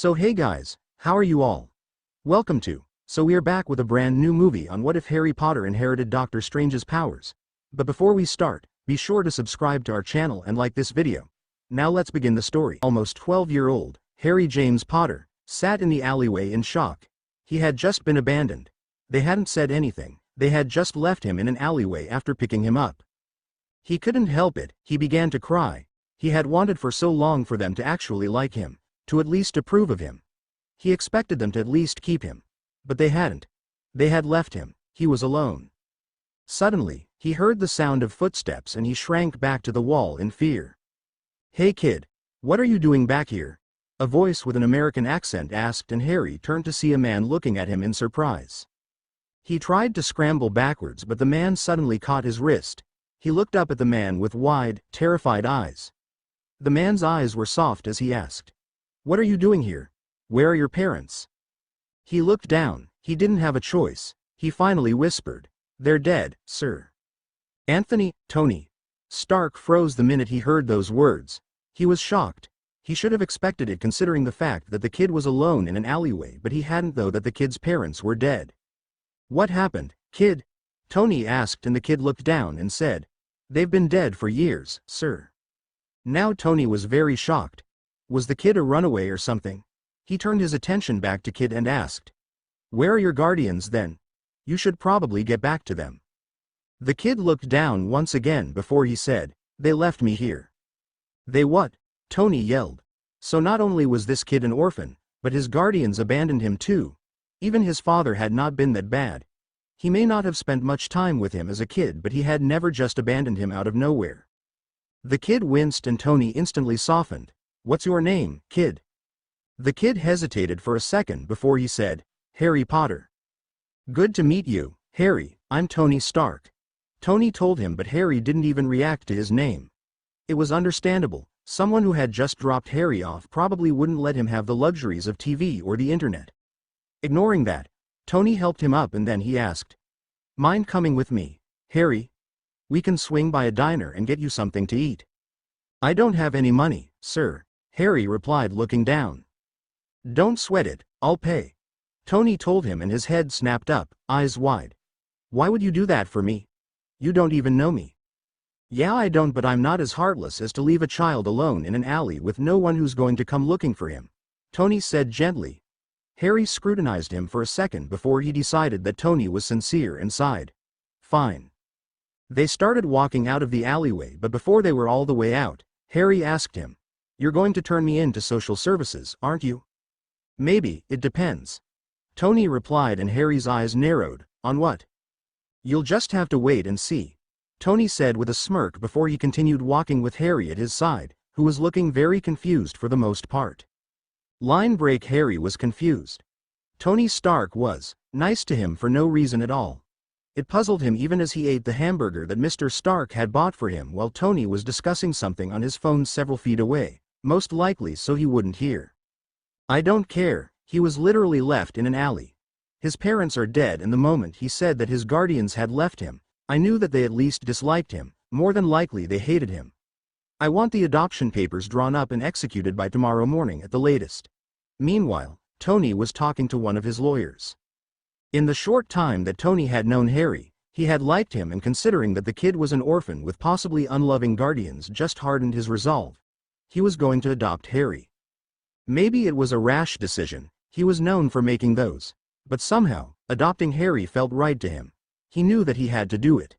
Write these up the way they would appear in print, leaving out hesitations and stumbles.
So hey guys, how are you all? Welcome to. So we are back with a brand new movie on what if Harry Potter inherited Doctor Strange's powers. But before we start, be sure to subscribe to our channel and like this video. Now let's begin the story. Almost 12-year-old, Harry James Potter, sat in the alleyway in shock. He had just been abandoned. They hadn't said anything, they had just left him in an alleyway after picking him up. He couldn't help it, he began to cry. He had wanted for so long for them to actually like him, to at least approve of him. He expected them to at least keep him. But they hadn't. They had left him, he was alone. Suddenly, he heard the sound of footsteps and he shrank back to the wall in fear. "Hey kid, what are you doing back here?" A voice with an American accent asked, and Harry turned to see a man looking at him in surprise. He tried to scramble backwards, but the man suddenly caught his wrist. He looked up at the man with wide, terrified eyes. The man's eyes were soft as he asked, "What are you doing here? Where are your parents?" He looked down. He didn't have a choice. He finally whispered, "They're dead, sir." Anthony, Tony Stark froze the minute he heard those words. He was shocked. He should have expected it considering the fact that the kid was alone in an alleyway, but he hadn't though that the kid's parents were dead. "What happened, kid?" Tony asked, and the kid looked down and said, "They've been dead for years, sir." Now Tony was very shocked. Was the kid a runaway or something? He turned his attention back to kid and asked, "Where are your guardians then? You should probably get back to them." The kid looked down once again before he said, "They left me here." "They what?" Tony yelled. So not only was this kid an orphan, but his guardians abandoned him too. Even his father had not been that bad. He may not have spent much time with him as a kid, but he had never just abandoned him out of nowhere. The kid winced and Tony instantly softened. "What's your name, kid?" The kid hesitated for a second before he said, "Harry Potter." "Good to meet you, Harry, I'm Tony Stark." Tony told him, but Harry didn't even react to his name. It was understandable. Someone who had just dropped Harry off probably wouldn't let him have the luxuries of TV or the internet. Ignoring that, Tony helped him up and then he asked, "Mind coming with me, Harry? We can swing by a diner and get you something to eat." "I don't have any money, sir," Harry replied looking down. "Don't sweat it, I'll pay," Tony told him, and his head snapped up, eyes wide. "Why would you do that for me? You don't even know me." "Yeah, I don't, but I'm not as heartless as to leave a child alone in an alley with no one who's going to come looking for him," Tony said gently. Harry scrutinized him for a second before he decided that Tony was sincere and sighed. "Fine." They started walking out of the alleyway, but before they were all the way out, Harry asked him, "You're going to turn me in to social services, aren't you?" "Maybe, it depends," Tony replied, and Harry's eyes narrowed. "On what?" "You'll just have to wait and see," Tony said with a smirk before he continued walking with Harry at his side, who was looking very confused for the most part. Line break. Harry was confused. Tony Stark was nice to him for no reason at all. It puzzled him even as he ate the hamburger that Mr. Stark had bought for him while Tony was discussing something on his phone several feet away, most likely so he wouldn't hear. "I don't care," he was literally left in an alley. His parents are dead, and the moment he said that his guardians had left him, I knew that they at least disliked him, more than likely they hated him. "I want the adoption papers drawn up and executed by tomorrow morning at the latest." Meanwhile, Tony was talking to one of his lawyers. In the short time that Tony had known Harry, he had liked him, and considering that the kid was an orphan with possibly unloving guardians just hardened his resolve. He was going to adopt Harry. Maybe it was a rash decision, he was known for making those. But somehow, adopting Harry felt right to him. He knew that he had to do it.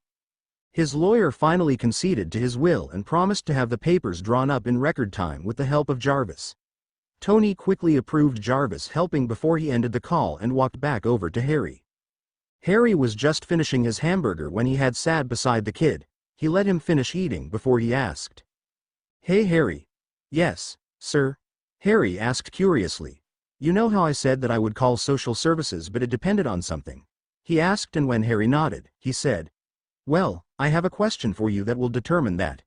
His lawyer finally conceded to his will and promised to have the papers drawn up in record time with the help of Jarvis. Tony quickly approved Jarvis helping before he ended the call and walked back over to Harry. Harry was just finishing his hamburger when he had sat beside the kid. He let him finish eating before he asked, "Hey Harry." "Yes, sir?" Harry asked curiously. "You know how I said that I would call social services but it depended on something?" he asked, and when Harry nodded, he said, "Well, I have a question for you that will determine that."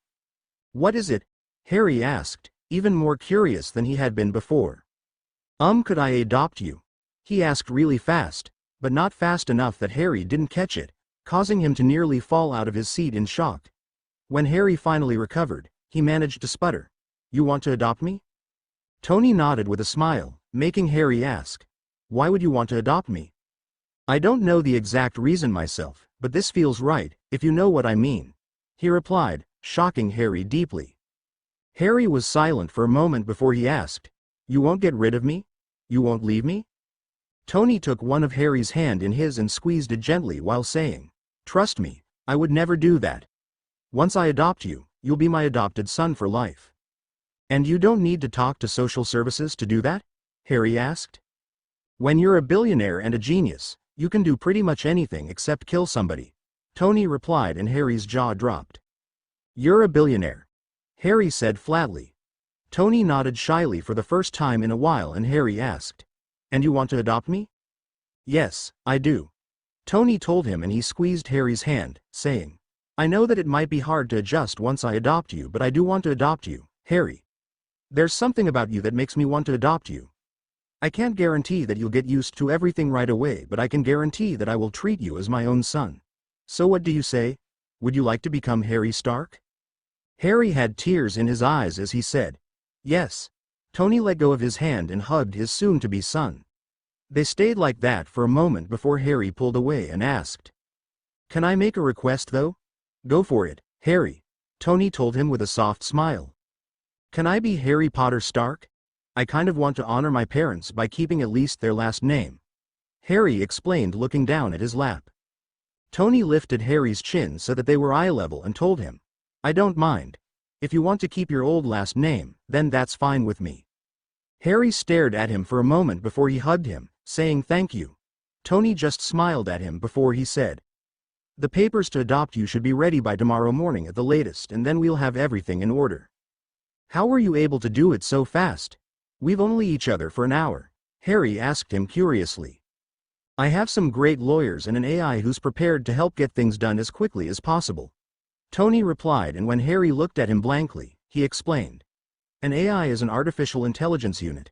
"What is it?" Harry asked, even more curious than he had been before. Could I adopt you?" he asked really fast, but not fast enough that Harry didn't catch it, causing him to nearly fall out of his seat in shock. When Harry finally recovered, he managed to sputter, "You want to adopt me?" Tony nodded with a smile, making Harry ask, "Why would you want to adopt me?" "I don't know the exact reason myself, but this feels right, if you know what I mean," he replied, shocking Harry deeply. Harry was silent for a moment before he asked, "You won't get rid of me? You won't leave me?" Tony took one of Harry's hand in his and squeezed it gently while saying, "Trust me, I would never do that. Once I adopt you, you'll be my adopted son for life." "And you don't need to talk to social services to do that?" Harry asked. "When you're a billionaire and a genius, you can do pretty much anything except kill somebody," Tony replied, and Harry's jaw dropped. "You're a billionaire," Harry said flatly. Tony nodded shyly for the first time in a while, and Harry asked, "And you want to adopt me?" "Yes, I do," Tony told him, and he squeezed Harry's hand, saying, "I know that it might be hard to adjust once I adopt you, but I do want to adopt you, Harry. There's something about you that makes me want to adopt you. I can't guarantee that you'll get used to everything right away, but I can guarantee that I will treat you as my own son. So what do you say? Would you like to become Harry Stark?" Harry had tears in his eyes as he said, "Yes." Tony let go of his hand and hugged his soon-to-be son. They stayed like that for a moment before Harry pulled away and asked, "Can I make a request though?" "Go for it, Harry," Tony told him with a soft smile. "Can I be Harry Potter Stark? I kind of want to honor my parents by keeping at least their last name," Harry explained, looking down at his lap. Tony lifted Harry's chin so that they were eye level and told him, "I don't mind. If you want to keep your old last name, then that's fine with me." Harry stared at him for a moment before he hugged him, saying thank you. Tony just smiled at him before he said, "The papers to adopt you should be ready by tomorrow morning at the latest, and then we'll have everything in order." "How were you able to do it so fast? We've only each other for an hour," Harry asked him curiously. "I have some great lawyers and an AI who's prepared to help get things done as quickly as possible," Tony replied, and when Harry looked at him blankly, he explained, "An AI is an artificial intelligence unit.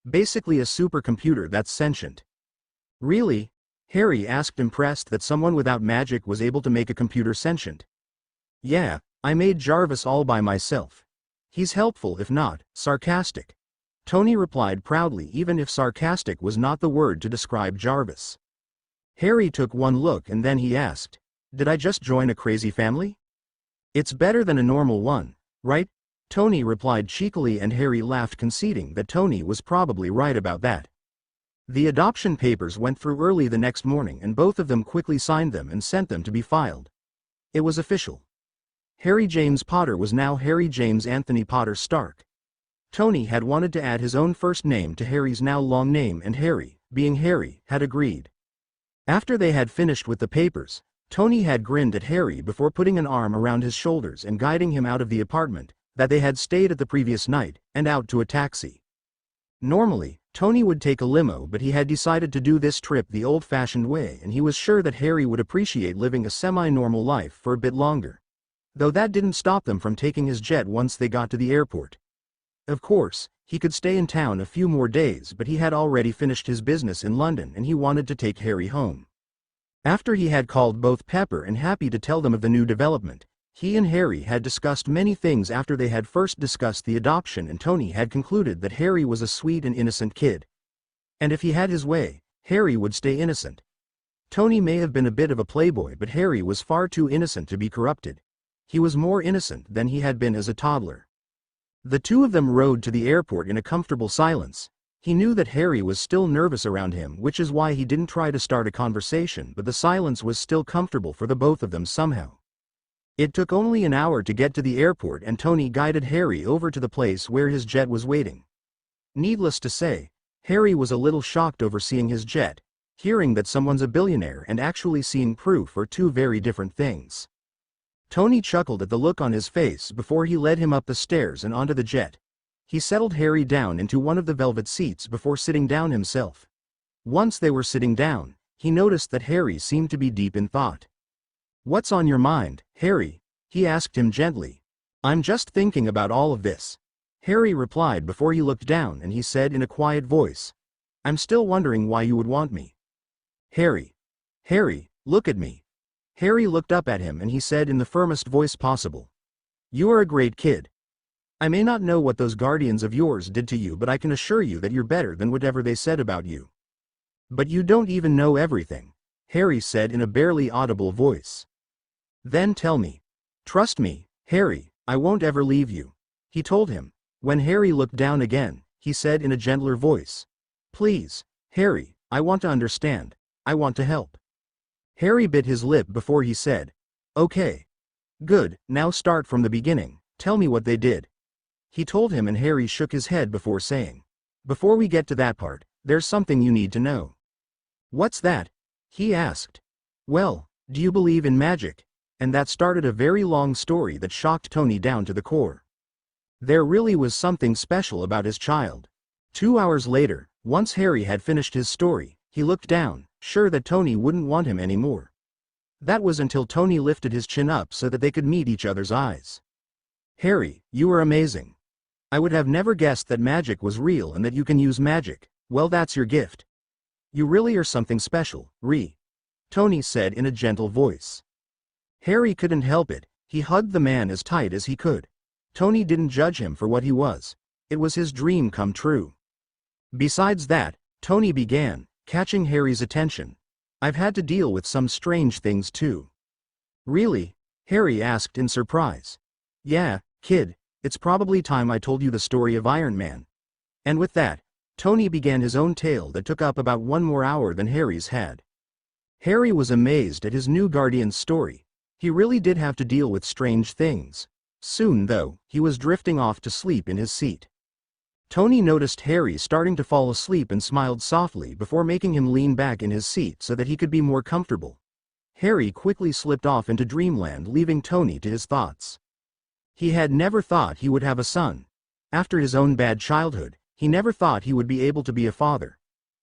Basically a supercomputer that's sentient." "Really?" Harry asked, impressed that someone without magic was able to make a computer sentient. "Yeah, I made Jarvis all by myself. He's helpful if not sarcastic," Tony replied proudly, even if sarcastic was not the word to describe Jarvis. Harry took one look and then he asked, "Did I just join a crazy family?" "It's better than a normal one, right?" Tony replied cheekily, and Harry laughed, conceding that Tony was probably right about that. The adoption papers went through early the next morning, and both of them quickly signed them and sent them to be filed. It was official. Harry James Potter was now Harry James Anthony Potter Stark. Tony had wanted to add his own first name to Harry's now long name, and Harry, being Harry, had agreed. After they had finished with the papers, Tony had grinned at Harry before putting an arm around his shoulders and guiding him out of the apartment that they had stayed at the previous night, and out to a taxi. Normally, Tony would take a limo, but he had decided to do this trip the old-fashioned way, and he was sure that Harry would appreciate living a semi-normal life for a bit longer. Though that didn't stop them from taking his jet once they got to the airport. Of course, he could stay in town a few more days, but he had already finished his business in London and he wanted to take Harry home. After he had called both Pepper and Happy to tell them of the new development, he and Harry had discussed many things after they had first discussed the adoption, and Tony had concluded that Harry was a sweet and innocent kid. And if he had his way, Harry would stay innocent. Tony may have been a bit of a playboy, but Harry was far too innocent to be corrupted. He was more innocent than he had been as a toddler. The two of them rode to the airport in a comfortable silence. He knew that Harry was still nervous around him, which is why he didn't try to start a conversation, but the silence was still comfortable for the both of them somehow. It took only an hour to get to the airport, and Tony guided Harry over to the place where his jet was waiting. Needless to say, Harry was a little shocked over seeing his jet. Hearing that someone's a billionaire and actually seeing proof are two very different things. Tony chuckled at the look on his face before he led him up the stairs and onto the jet. He settled Harry down into one of the velvet seats before sitting down himself. Once they were sitting down, he noticed that Harry seemed to be deep in thought. "What's on your mind, Harry?" he asked him gently. "I'm just thinking about all of this," Harry replied before he looked down, and he said in a quiet voice, "I'm still wondering why you would want me." Harry, look at me." Harry looked up at him and he said in the firmest voice possible, "You are a great kid. I may not know what those guardians of yours did to you, but I can assure you that you're better than whatever they said about you. But you don't even know everything, Harry said in a barely audible voice. Then tell me. Trust me, Harry, I won't ever leave you, he told him. When Harry looked down again, he said in a gentler voice. Please, Harry, I want to understand. I want to help. Harry bit his lip before he said, Okay. Good, now start from the beginning, tell me what they did. He told him, and Harry shook his head before saying, Before we get to that part, there's something you need to know. What's that? He asked. Well, do you believe in magic? And that started a very long story that shocked Tony down to the core. There really was something special about his child. 2 hours later, once Harry had finished his story, he looked down, sure that Tony wouldn't want him anymore. That was until Tony lifted his chin up so that they could meet each other's eyes. Harry, you are amazing. I would have never guessed that magic was real and that you can use magic. Well, that's your gift. You really are something special, Tony said in a gentle voice. Harry couldn't help it, he hugged the man as tight as he could. Tony didn't judge him for what he was. It was his dream come true. Besides that, Tony began, catching Harry's attention. I've had to deal with some strange things too. Really? Harry asked in surprise. Yeah, kid, it's probably time I told you the story of Iron Man. And with that, Tony began his own tale that took up about 1 more hour than Harry's had. Harry was amazed at his new guardian's story. He really did have to deal with strange things. Soon, though, he was drifting off to sleep in his seat. Tony noticed Harry starting to fall asleep and smiled softly before making him lean back in his seat so that he could be more comfortable. Harry quickly slipped off into dreamland, leaving Tony to his thoughts. He had never thought he would have a son. After his own bad childhood, he never thought he would be able to be a father.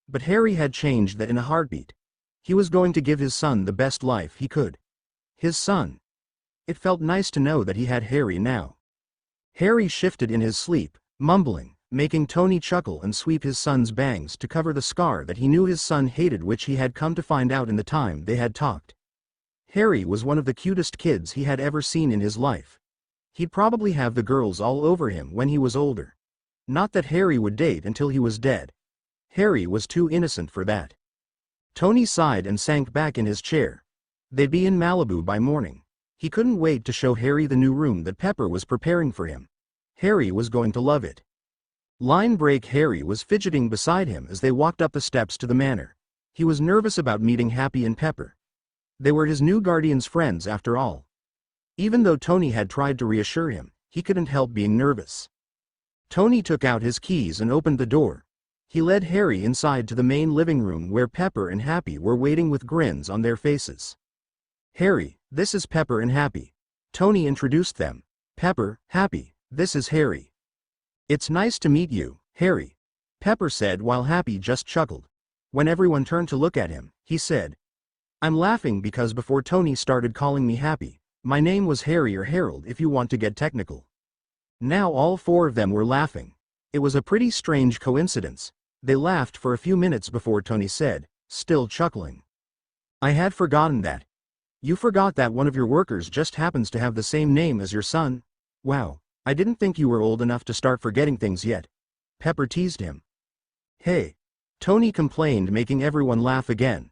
But Harry had changed that in a heartbeat. He was going to give his son the best life he could. His son. It felt nice to know that he had Harry now. Harry shifted in his sleep, mumbling, making Tony chuckle and sweep his son's bangs to cover the scar that he knew his son hated, which he had come to find out in the time they had talked. Harry was one of the cutest kids he had ever seen in his life. He'd probably have the girls all over him when he was older. Not that Harry would date until he was dead. Harry was too innocent for that. Tony sighed and sank back in his chair. They'd be in Malibu by morning. He couldn't wait to show Harry the new room that Pepper was preparing for him. Harry was going to love it. Line break. Harry was fidgeting beside him as they walked up the steps to the manor. He was nervous about meeting Happy and Pepper. They were his new guardian's friends after all. Even though Tony had tried to reassure him, he couldn't help being nervous. Tony took out his keys and opened the door. He led Harry inside to the main living room where Pepper and Happy were waiting with grins on their faces. Harry, this is Pepper and Happy. Tony introduced them. Pepper, Happy, this is Harry. It's nice to meet you, Harry, Pepper said while Happy just chuckled. When everyone turned to look at him, he said, I'm laughing because before Tony started calling me Happy, my name was Harry or Harold if you want to get technical. Now all 4 of them were laughing. It was a pretty strange coincidence. They laughed for a few minutes before Tony said, still chuckling. I had forgotten that. You forgot that one of your workers just happens to have the same name as your son? Wow, I didn't think you were old enough to start forgetting things yet. Pepper teased him. Hey, Tony complained, making everyone laugh again.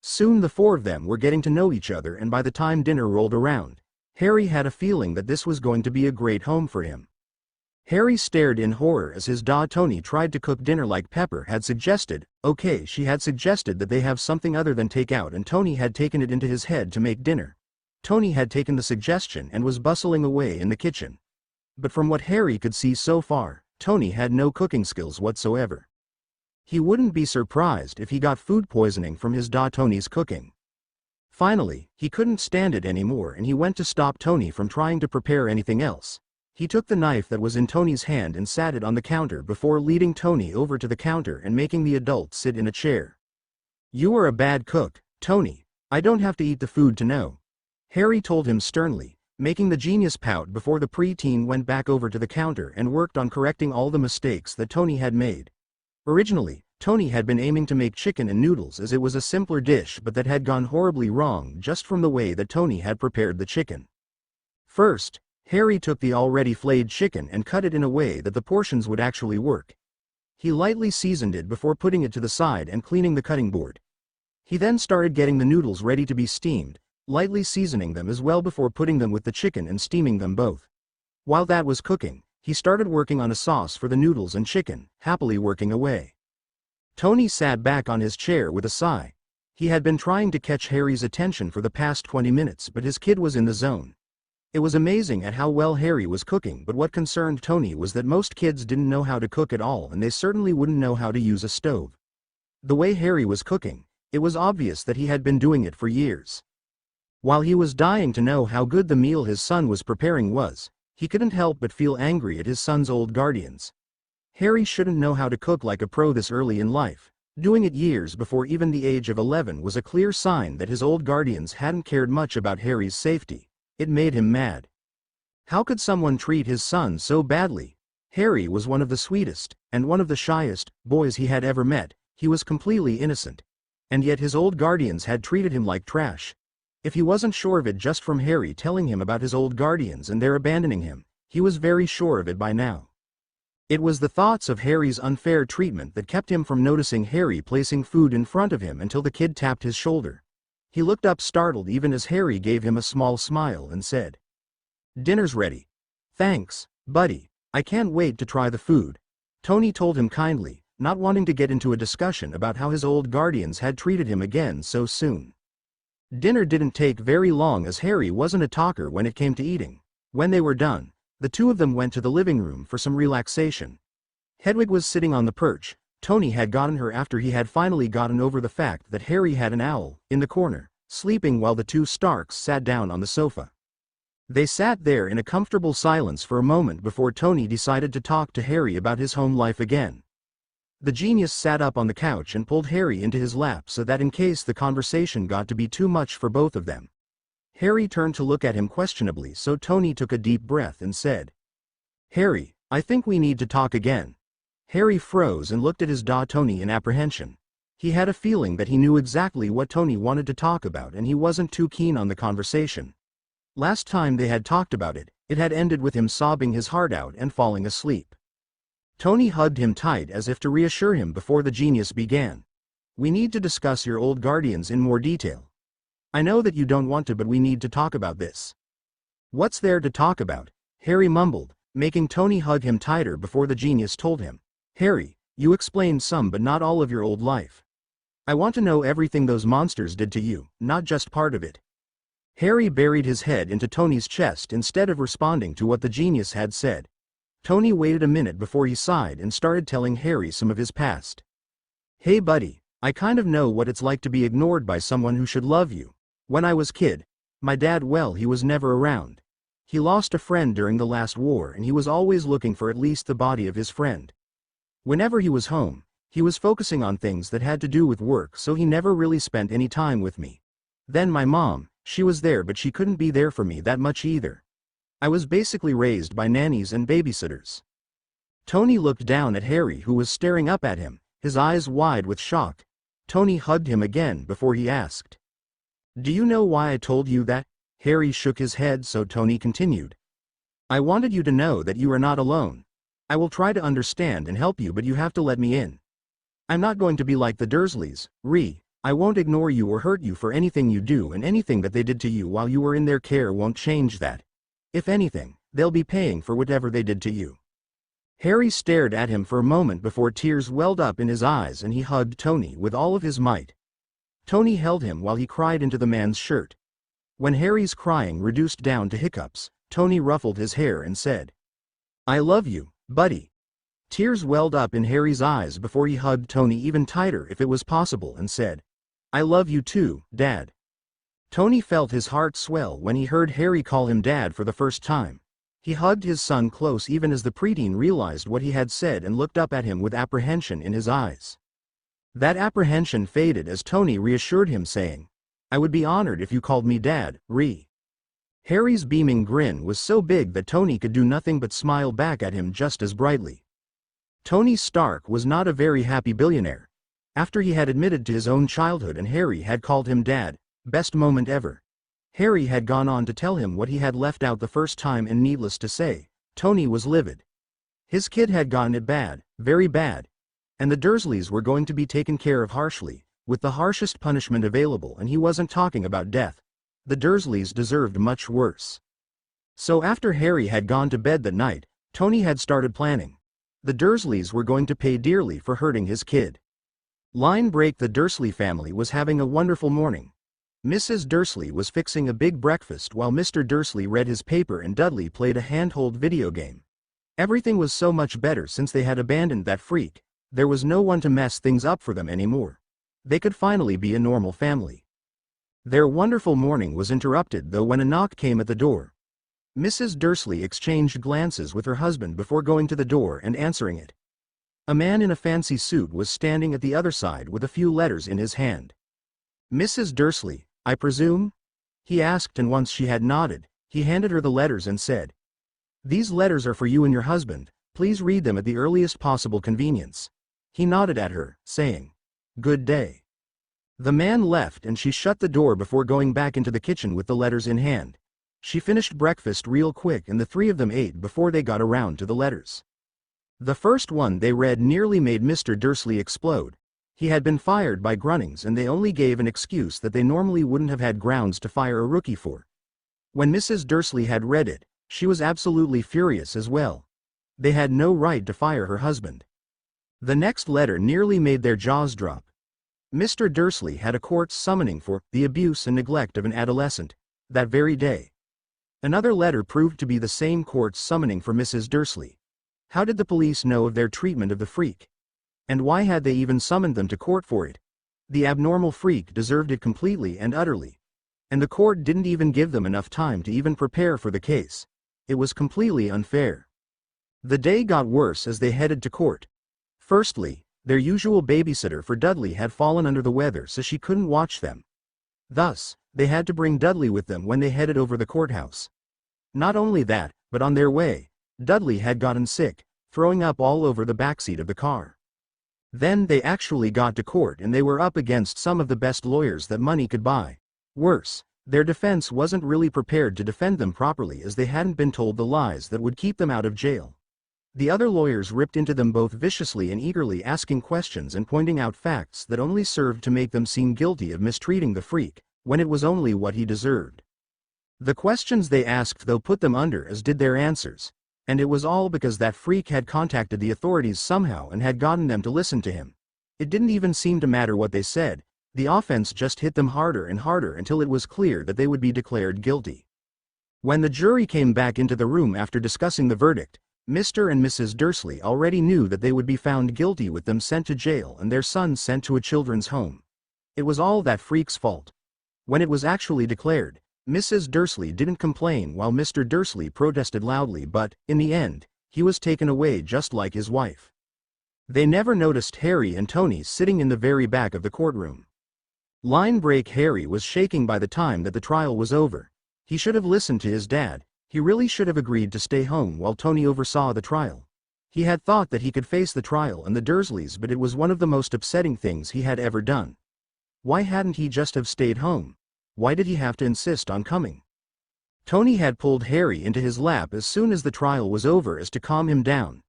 Soon the 4 of them were getting to know each other, and by the time dinner rolled around, Harry had a feeling that this was going to be a great home for him. Harry stared in horror as his dog Tony tried to cook dinner like Pepper had suggested. Okay, she had suggested that they have something other than takeout, and Tony had taken it into his head to make dinner. Tony had taken the suggestion and was bustling away in the kitchen. But from what Harry could see so far, Tony had no cooking skills whatsoever. He wouldn't be surprised if he got food poisoning from his dog Tony's cooking. Finally, he couldn't stand it anymore and he went to stop Tony from trying to prepare anything else. He took the knife that was in Tony's hand and sat it on the counter before leading Tony over to the counter and making the adult sit in a chair. You are a bad cook, Tony. I don't have to eat the food to know, Harry told him sternly, making the genius pout before the preteen went back over to the counter and worked on correcting all the mistakes that Tony had made. Originally, Tony had been aiming to make chicken and noodles as it was a simpler dish, but that had gone horribly wrong just from the way that Tony had prepared the chicken. First, Harry took the already flayed chicken and cut it in a way that the portions would actually work. He lightly seasoned it before putting it to the side and cleaning the cutting board. He then started getting the noodles ready to be steamed, lightly seasoning them as well before putting them with the chicken and steaming them both. While that was cooking, he started working on a sauce for the noodles and chicken, happily working away. Tony sat back on his chair with a sigh. He had been trying to catch Harry's attention for the past 20 minutes, but his kid was in the zone. It was amazing at how well Harry was cooking, but what concerned Tony was that most kids didn't know how to cook at all, and they certainly wouldn't know how to use a stove. The way Harry was cooking, it was obvious that he had been doing it for years. While he was dying to know how good the meal his son was preparing was, he couldn't help but feel angry at his son's old guardians. Harry shouldn't know how to cook like a pro this early in life. Doing it years before even the age of 11 was a clear sign that his old guardians hadn't cared much about Harry's safety. It made him mad. How could someone treat his son so badly? Harry was one of the sweetest, and one of the shyest, boys he had ever met. He was completely innocent. And yet his old guardians had treated him like trash. If he wasn't sure of it just from Harry telling him about his old guardians and their abandoning him, he was very sure of it by now. It was the thoughts of Harry's unfair treatment that kept him from noticing Harry placing food in front of him until the kid tapped his shoulder. He looked up startled even as Harry gave him a small smile and said, "Dinner's ready." "Thanks, buddy. I can't wait to try the food," Tony told him kindly, not wanting to get into a discussion about how his old guardians had treated him again so soon. Dinner didn't take very long as Harry wasn't a talker when it came to eating. When they were done, the two of them went to the living room for some relaxation. Hedwig was sitting on the perch. Tony had gotten her after he had finally gotten over the fact that Harry had an owl, in the corner, sleeping while the two Starks sat down on the sofa. They sat there in a comfortable silence for a moment before Tony decided to talk to Harry about his home life again. The genius sat up on the couch and pulled Harry into his lap so that in case the conversation got to be too much for both of them. Harry turned to look at him questionably, so Tony took a deep breath and said, "Harry, I think we need to talk again." Harry froze and looked at his Tony in apprehension. He had a feeling that he knew exactly what Tony wanted to talk about and he wasn't too keen on the conversation. Last time they had talked about it, it had ended with him sobbing his heart out and falling asleep. Tony hugged him tight as if to reassure him before the genius began. "We need to discuss your old guardians in more detail. I know that you don't want to, but we need to talk about this." "What's there to talk about?" Harry mumbled, making Tony hug him tighter before the genius told him, "Harry, you explained some but not all of your old life. I want to know everything those monsters did to you, not just part of it." Harry buried his head into Tony's chest instead of responding to what the genius had said. Tony waited a minute before he sighed and started telling Harry some of his past. "Hey buddy, I kind of know what it's like to be ignored by someone who should love you. When I was kid, my dad, well, he was never around. He lost a friend during the last war and he was always looking for at least the body of his friend. Whenever he was home, he was focusing on things that had to do with work, so he never really spent any time with me. Then my mom, she was there but she couldn't be there for me that much either. I was basically raised by nannies and babysitters." Tony looked down at Harry, who was staring up at him, his eyes wide with shock. Tony hugged him again before he asked, "Do you know why I told you that?" Harry shook his head, so Tony continued, "I wanted you to know that you are not alone. I will try to understand and help you, but you have to let me in. I'm not going to be like the Dursleys, I won't ignore you or hurt you for anything you do, and anything that they did to you while you were in their care won't change that. If anything, they'll be paying for whatever they did to you." Harry stared at him for a moment before tears welled up in his eyes and he hugged Tony with all of his might. Tony held him while he cried into the man's shirt. When Harry's crying reduced down to hiccups, Tony ruffled his hair and said, "I love you, buddy." Tears welled up in Harry's eyes before he hugged Tony even tighter if it was possible and said, "I love you too, Dad." Tony felt his heart swell when he heard Harry call him Dad for the first time. He hugged his son close even as the preteen realized what he had said and looked up at him with apprehension in his eyes. That apprehension faded as Tony reassured him, saying, "I would be honored if you called me Dad, Harry's beaming grin was so big that Tony could do nothing but smile back at him just as brightly. Tony Stark was not a very happy billionaire. After he had admitted to his own childhood and Harry had called him Dad, best moment ever. Harry had gone on to tell him what he had left out the first time, and needless to say, Tony was livid. His kid had gotten it bad, very bad. And the Dursleys were going to be taken care of harshly, with the harshest punishment available, and he wasn't talking about death. The Dursleys deserved much worse. So after Harry had gone to bed that night, Tony had started planning. The Dursleys were going to pay dearly for hurting his kid. Line break. The Dursley family was having a wonderful morning. Mrs. Dursley was fixing a big breakfast while Mr. Dursley read his paper and Dudley played a handheld video game. Everything was so much better since they had abandoned that freak. There was no one to mess things up for them anymore. They could finally be a normal family. Their wonderful morning was interrupted though when a knock came at the door. Mrs. Dursley exchanged glances with her husband before going to the door and answering it. A man in a fancy suit was standing at the other side with a few letters in his hand. "Mrs. Dursley, I presume?" he asked, and once she had nodded, he handed her the letters and said, "These letters are for you and your husband, please read them at the earliest possible convenience." He nodded at her, saying, "Good day." The man left and she shut the door before going back into the kitchen with the letters in hand. She finished breakfast real quick and the three of them ate before they got around to the letters. The first one they read nearly made Mr. Dursley explode. He had been fired by Grunnings and they only gave an excuse that they normally wouldn't have had grounds to fire a rookie for. When Mrs. Dursley had read it, she was absolutely furious as well. They had no right to fire her husband. The next letter nearly made their jaws drop. Mr. Dursley had a court summoning for the abuse and neglect of an adolescent that very day. Another letter proved to be the same court summoning for Mrs. Dursley. How did the police know of their treatment of the freak? And why had they even summoned them to court for it? The abnormal freak deserved it completely and utterly. And the court didn't even give them enough time to even prepare for the case. It was completely unfair. The day got worse as they headed to court. Firstly, their usual babysitter for Dudley had fallen under the weather so she couldn't watch them. Thus, they had to bring Dudley with them when they headed over the courthouse. Not only that, but on their way, Dudley had gotten sick, throwing up all over the backseat of the car. Then they actually got to court and they were up against some of the best lawyers that money could buy. Worse, their defense wasn't really prepared to defend them properly as they hadn't been told the lies that would keep them out of jail. The other lawyers ripped into them both viciously and eagerly, asking questions and pointing out facts that only served to make them seem guilty of mistreating the freak, when it was only what he deserved. The questions they asked though put them under as did their answers. And it was all because that freak had contacted the authorities somehow and had gotten them to listen to him. It didn't even seem to matter what they said, the offense just hit them harder and harder until it was clear that they would be declared guilty. When the jury came back into the room after discussing the verdict, Mr. and Mrs. Dursley already knew that they would be found guilty with them sent to jail and their son sent to a children's home. It was all that freak's fault. When it was actually declared, Mrs. Dursley didn't complain while Mr. Dursley protested loudly, but, in the end, he was taken away just like his wife. They never noticed Harry and Tony sitting in the very back of the courtroom. Line break. Harry was shaking by the time that the trial was over. He should have listened to his dad. He really should have agreed to stay home while Tony oversaw the trial. He had thought that he could face the trial and the Dursleys, but it was one of the most upsetting things he had ever done. Why hadn't he just have stayed home? Why did he have to insist on coming? Tony had pulled Harry into his lap as soon as the trial was over as to calm him down.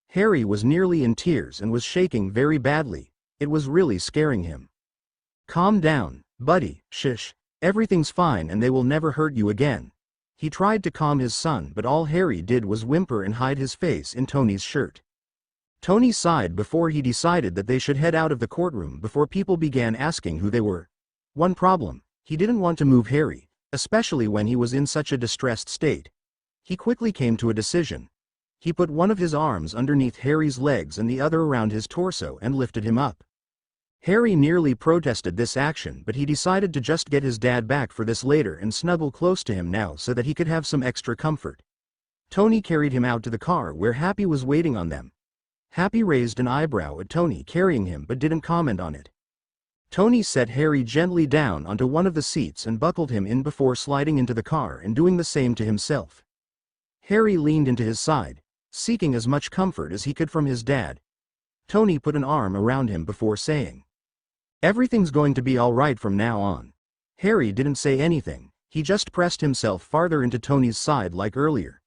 Harry was nearly in tears and was shaking very badly. It was really scaring him. "Calm down, buddy, shush, everything's fine and they will never hurt you again." He tried to calm his son, but all Harry did was whimper and hide his face in Tony's shirt. Tony sighed before he decided that they should head out of the courtroom before people began asking who they were. One problem, he didn't want to move Harry, especially when he was in such a distressed state. He quickly came to a decision. He put one of his arms underneath Harry's legs and the other around his torso and lifted him up. Harry nearly protested this action, but he decided to just get his dad back for this later and snuggle close to him now so that he could have some extra comfort. Tony carried him out to the car where Happy was waiting on them. Happy raised an eyebrow at Tony carrying him but didn't comment on it. Tony set Harry gently down onto one of the seats and buckled him in before sliding into the car and doing the same to himself. Harry leaned into his side, seeking as much comfort as he could from his dad. Tony put an arm around him before saying, "Everything's going to be all right from now on." Harry didn't say anything. He just pressed himself farther into Tony's side like earlier.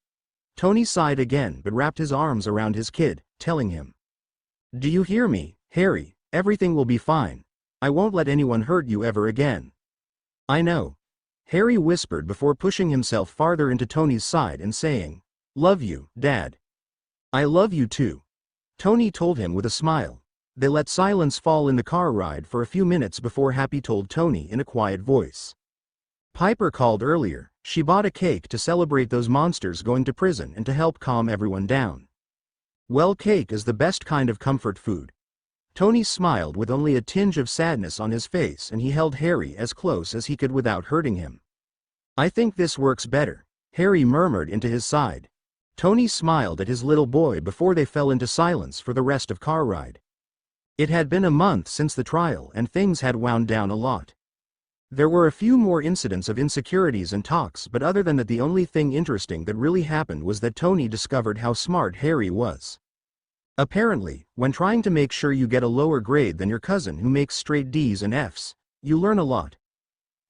Tony sighed again but wrapped his arms around his kid, telling him, "Do you hear me, Harry? Everything will be fine. I won't let anyone hurt you ever again." "I know," Harry whispered before pushing himself farther into Tony's side and saying, "Love you, Dad." "I love you too," Tony told him with a smile. They let silence fall in the car ride for a few minutes before Happy told Tony in a quiet voice. "Piper called earlier. She bought a cake to celebrate those monsters going to prison and to help calm everyone down." "Well, cake is the best kind of comfort food." Tony smiled with only a tinge of sadness on his face, and he held Harry as close as he could without hurting him. "I think this works better," Harry murmured into his side. Tony smiled at his little boy before they fell into silence for the rest of car ride. It had been a month since the trial and things had wound down a lot. There were a few more incidents of insecurities and talks, but other than that the only thing interesting that really happened was that Tony discovered how smart Harry was. Apparently, when trying to make sure you get a lower grade than your cousin who makes straight D's and F's, you learn a lot.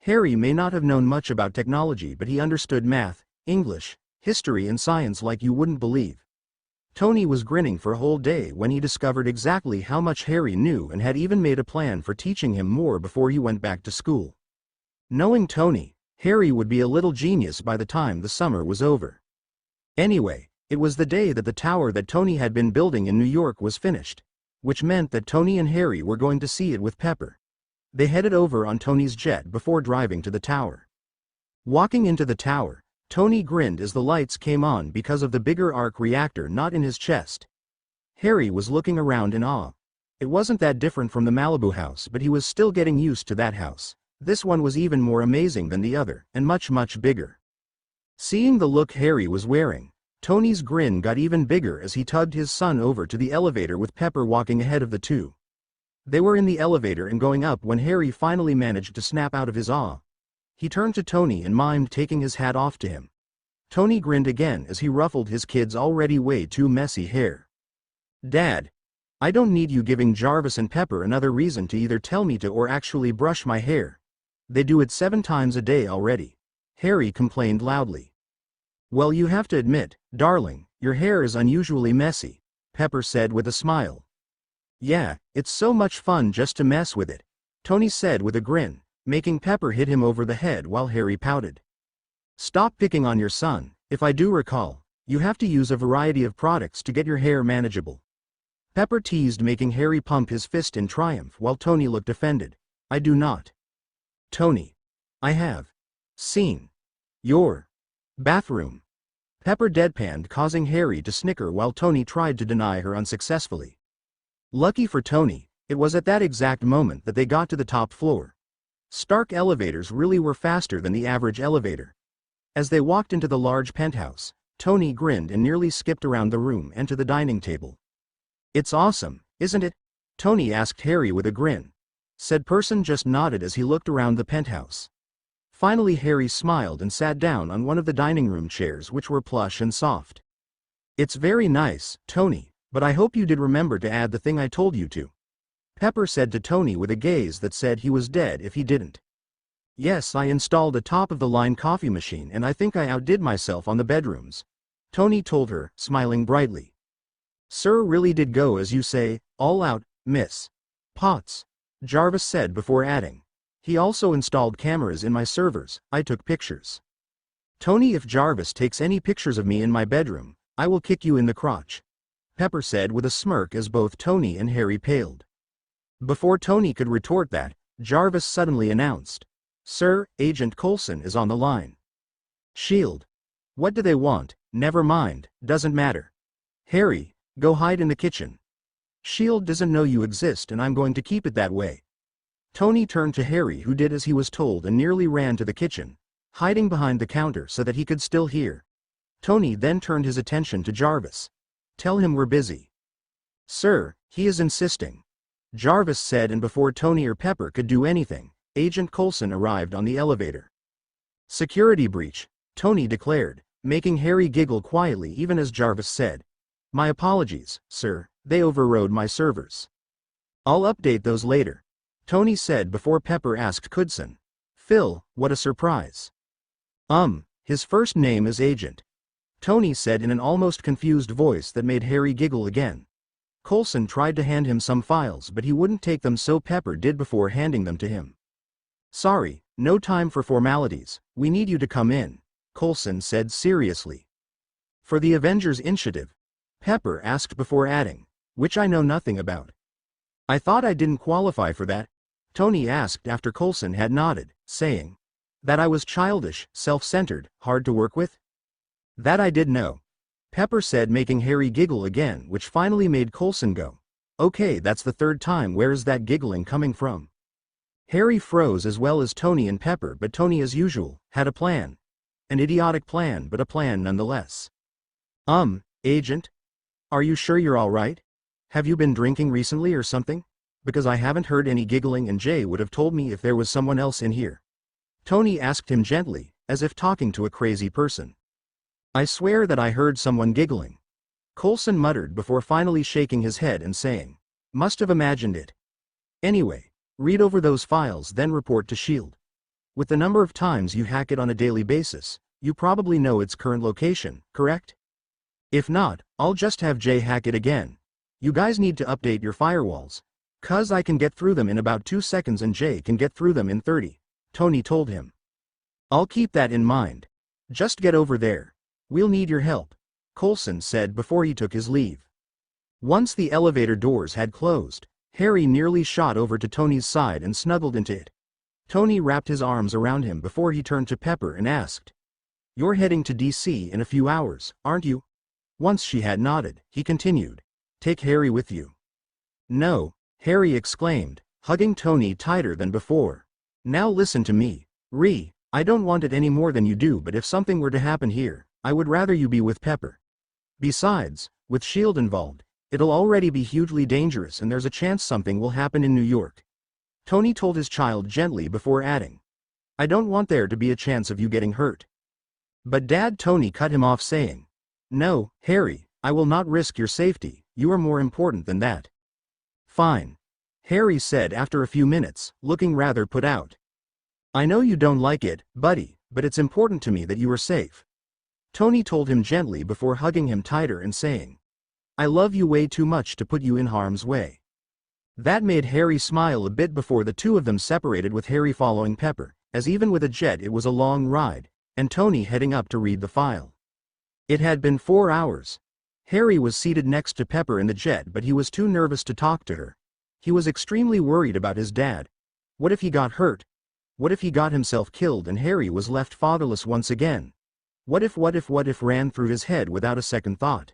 Harry may not have known much about technology, but he understood math, English, history and science like you wouldn't believe. Tony was grinning for a whole day when he discovered exactly how much Harry knew and had even made a plan for teaching him more before he went back to school. Knowing Tony, Harry would be a little genius by the time the summer was over. Anyway, it was the day that the tower that Tony had been building in New York was finished, which meant that Tony and Harry were going to see it with Pepper. They headed over on Tony's jet before driving to the tower. Walking into the tower, Tony grinned as the lights came on because of the bigger arc reactor not in his chest. Harry was looking around in awe. It wasn't that different from the Malibu house, but he was still getting used to that house. This one was even more amazing than the other, and much, much bigger. Seeing the look Harry was wearing, Tony's grin got even bigger as he tugged his son over to the elevator with Pepper walking ahead of the two. They were in the elevator and going up when Harry finally managed to snap out of his awe. He turned to Tony and mimed taking his hat off to him. Tony grinned again as he ruffled his kid's already way too messy hair. "Dad, I don't need you giving Jarvis and Pepper another reason to either tell me to or actually brush my hair. They do it 7 times a day already," Harry complained loudly. "Well, you have to admit, darling, your hair is unusually messy," Pepper said with a smile. "Yeah, it's so much fun just to mess with it," Tony said with a grin, making Pepper hit him over the head while Harry pouted. "Stop picking on your son. If I do recall, you have to use a variety of products to get your hair manageable." Pepper teased, making Harry pump his fist in triumph while Tony looked offended. "I do not." "Tony, I have seen your bathroom," Pepper deadpanned, causing Harry to snicker while Tony tried to deny her unsuccessfully. Lucky for Tony, it was at that exact moment that they got to the top floor. Stark elevators really were faster than the average elevator. As they walked into the large penthouse, Tony grinned and nearly skipped around the room and to the dining table. "It's awesome, isn't it?" Tony asked Harry with a grin. Said person just nodded as he looked around the penthouse. Finally Harry smiled and sat down on one of the dining room chairs, which were plush and soft. "It's very nice, Tony, but I hope you did remember to add the thing I told you to," Pepper said to Tony with a gaze that said he was dead if he didn't. "Yes, I installed a top-of-the-line coffee machine and I think I outdid myself on the bedrooms," Tony told her, smiling brightly. "Sir really did go as you say, all out, Miss Potts," Jarvis said before adding, "He also installed cameras in my servers. I took pictures." "Tony, if Jarvis takes any pictures of me in my bedroom, I will kick you in the crotch," Pepper said with a smirk as both Tony and Harry paled. Before Tony could retort that, Jarvis suddenly announced, "Sir, Agent Coulson is on the line." "Shield. What do they want?" "Never mind, doesn't matter. Harry, go hide in the kitchen. Shield doesn't know you exist and I'm going to keep it that way." Tony turned to Harry, who did as he was told and nearly ran to the kitchen, hiding behind the counter so that he could still hear. Tony then turned his attention to Jarvis. "Tell him we're busy." "Sir, he is insisting," Jarvis said, and before Tony or Pepper could do anything, Agent Coulson arrived on the elevator. "Security breach," Tony declared, making Harry giggle quietly even as Jarvis said, "My apologies, sir, they overrode my servers." "I'll update those later," Tony said before Pepper asked Coulson, "Phil, what a surprise." His first name is Agent. Tony said in an almost confused voice that made Harry giggle again. Coulson tried to hand him some files but he wouldn't take them, so Pepper did before handing them to him. "Sorry, no time for formalities, we need you to come in," Coulson said seriously. "For the Avengers initiative?" Pepper asked before adding, "which I know nothing about." "I thought I didn't qualify for that?" Tony asked after Coulson had nodded, saying, "That I was childish, self-centered, hard to work with?" "That I did know," Pepper said, making Harry giggle again, which finally made Coulson go, "Okay, that's the third time, where's that giggling coming from?" Harry froze as well as Tony and Pepper, but Tony as usual, had a plan. An idiotic plan, but a plan nonetheless. Agent? Are you sure you're alright? Have you been drinking recently or something? Because I haven't heard any giggling and Jay would have told me if there was someone else in here." Tony asked him gently, as if talking to a crazy person. "I swear that I heard someone giggling," Coulson muttered before finally shaking his head and saying, "Must have imagined it. Anyway, read over those files then report to S.H.I.E.L.D. With the number of times you hack it on a daily basis, you probably know its current location, correct? If not, I'll just have Jay hack it again. You guys need to update your firewalls. 'Cause I can get through them in about 2 seconds and Jay can get through them in 30, Tony told him. "I'll keep that in mind. Just get over there. We'll need your help," Coulson said before he took his leave. Once the elevator doors had closed, Harry nearly shot over to Tony's side and snuggled into it. Tony wrapped his arms around him before he turned to Pepper and asked, "You're heading to DC in a few hours, aren't you?" Once she had nodded, he continued, "Take Harry with you." "No," Harry exclaimed, hugging Tony tighter than before. "Now listen to me, I don't want it any more than you do, but if something were to happen here, I would rather you be with Pepper. Besides, with S.H.I.E.L.D. involved, it'll already be hugely dangerous and there's a chance something will happen in New York." Tony told his child gently before adding, "I don't want there to be a chance of you getting hurt." "But Dad," Tony cut him off saying, "No, Harry, I will not risk your safety, you are more important than that." "Fine," Harry said after a few minutes, looking rather put out. "I know you don't like it, buddy, but it's important to me that you are safe," Tony told him gently before hugging him tighter and saying, "I love you way too much to put you in harm's way." That made Harry smile a bit before the two of them separated, with Harry following Pepper, as even with a jet it was a long ride, and Tony heading up to read the file. It had been 4 hours. Harry was seated next to Pepper in the jet, but he was too nervous to talk to her. He was extremely worried about his dad. What if he got hurt? What if he got himself killed and Harry was left fatherless once again? What if ran through his head without a second thought.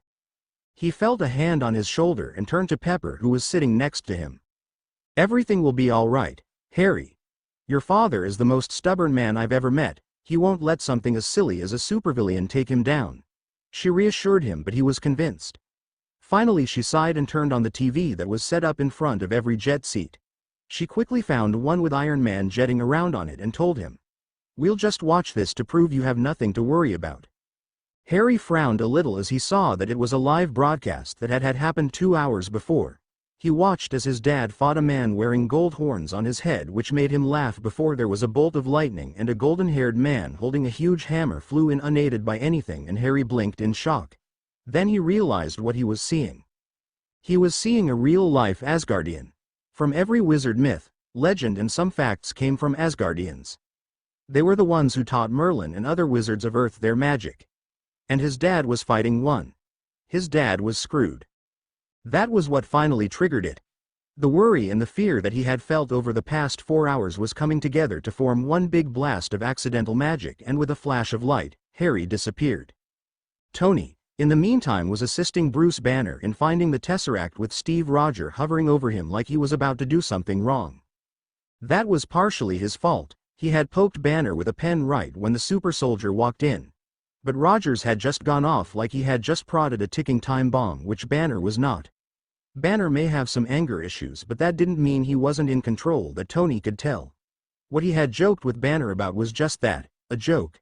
He felt a hand on his shoulder and turned to Pepper, who was sitting next to him. "Everything will be all right, Harry. Your father is the most stubborn man I've ever met, he won't let something as silly as a supervillain take him down," she reassured him, but he was convinced. Finally she sighed and turned on the TV that was set up in front of every jet seat. She quickly found one with Iron Man jetting around on it and told him, "We'll just watch this to prove you have nothing to worry about." Harry frowned a little as he saw that it was a live broadcast that had happened 2 hours before. He watched as his dad fought a man wearing gold horns on his head, which made him laugh before there was a bolt of lightning and a golden-haired man holding a huge hammer flew in unaided by anything, and Harry blinked in shock. Then he realized what he was seeing. He was seeing a real-life Asgardian. From every wizard myth, legend and some facts came from Asgardians. They were the ones who taught Merlin and other wizards of Earth their magic. And his dad was fighting one. His dad was screwed. That was what finally triggered it. The worry and the fear that he had felt over the past 4 hours was coming together to form one big blast of accidental magic, and with a flash of light, Harry disappeared. Tony, in the meantime, was assisting Bruce Banner in finding the Tesseract, with Steve Rogers hovering over him like he was about to do something wrong. That was partially his fault. He had poked Banner with a pen right when the super soldier walked in. But Rogers had just gone off like he had just prodded a ticking time bomb, which Banner was not. Banner may have some anger issues, but that didn't mean he wasn't in control, that Tony could tell. What he had joked with Banner about was just that, a joke.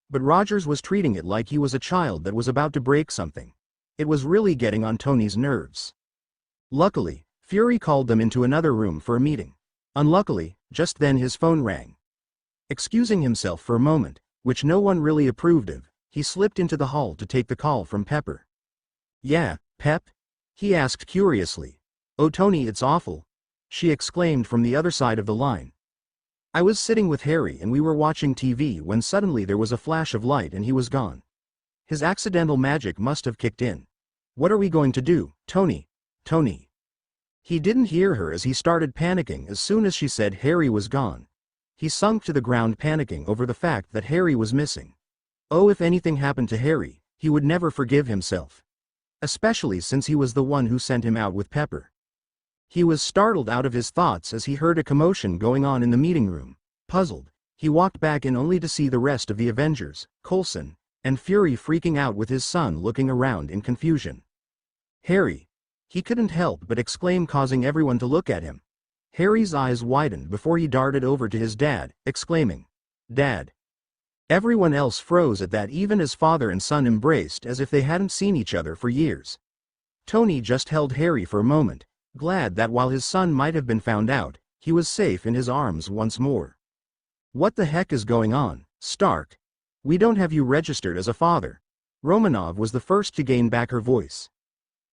But Rogers was treating it like he was a child that was about to break something. It was really getting on Tony's nerves. Luckily, Fury called them into another room for a meeting. Unluckily, just then his phone rang. Excusing himself for a moment, which no one really approved of, he slipped into the hall to take the call from Pepper. "Yeah, Pep?" he asked curiously. "Oh Tony, it's awful," she exclaimed from the other side of the line. "I was sitting with Harry and we were watching TV when suddenly there was a flash of light and he was gone. His accidental magic must have kicked in. What are we going to do, Tony? Tony?" He didn't hear her as he started panicking as soon as she said Harry was gone. He sunk to the ground panicking over the fact that Harry was missing. Oh, if anything happened to Harry, he would never forgive himself. Especially since he was the one who sent him out with Pepper. He was startled out of his thoughts as he heard a commotion going on in the meeting room. Puzzled, he walked back in only to see the rest of the Avengers, Coulson, and Fury freaking out with his son looking around in confusion. "Harry!" he couldn't help but exclaim, causing everyone to look at him. Harry's eyes widened before he darted over to his dad, exclaiming, "Dad!" Everyone else froze at that, even as father and son embraced as if they hadn't seen each other for years. Tony just held Harry for a moment, glad that while his son might have been found out, he was safe in his arms once more. "What the heck is going on, Stark? We don't have you registered as a father." Romanov was the first to gain back her voice.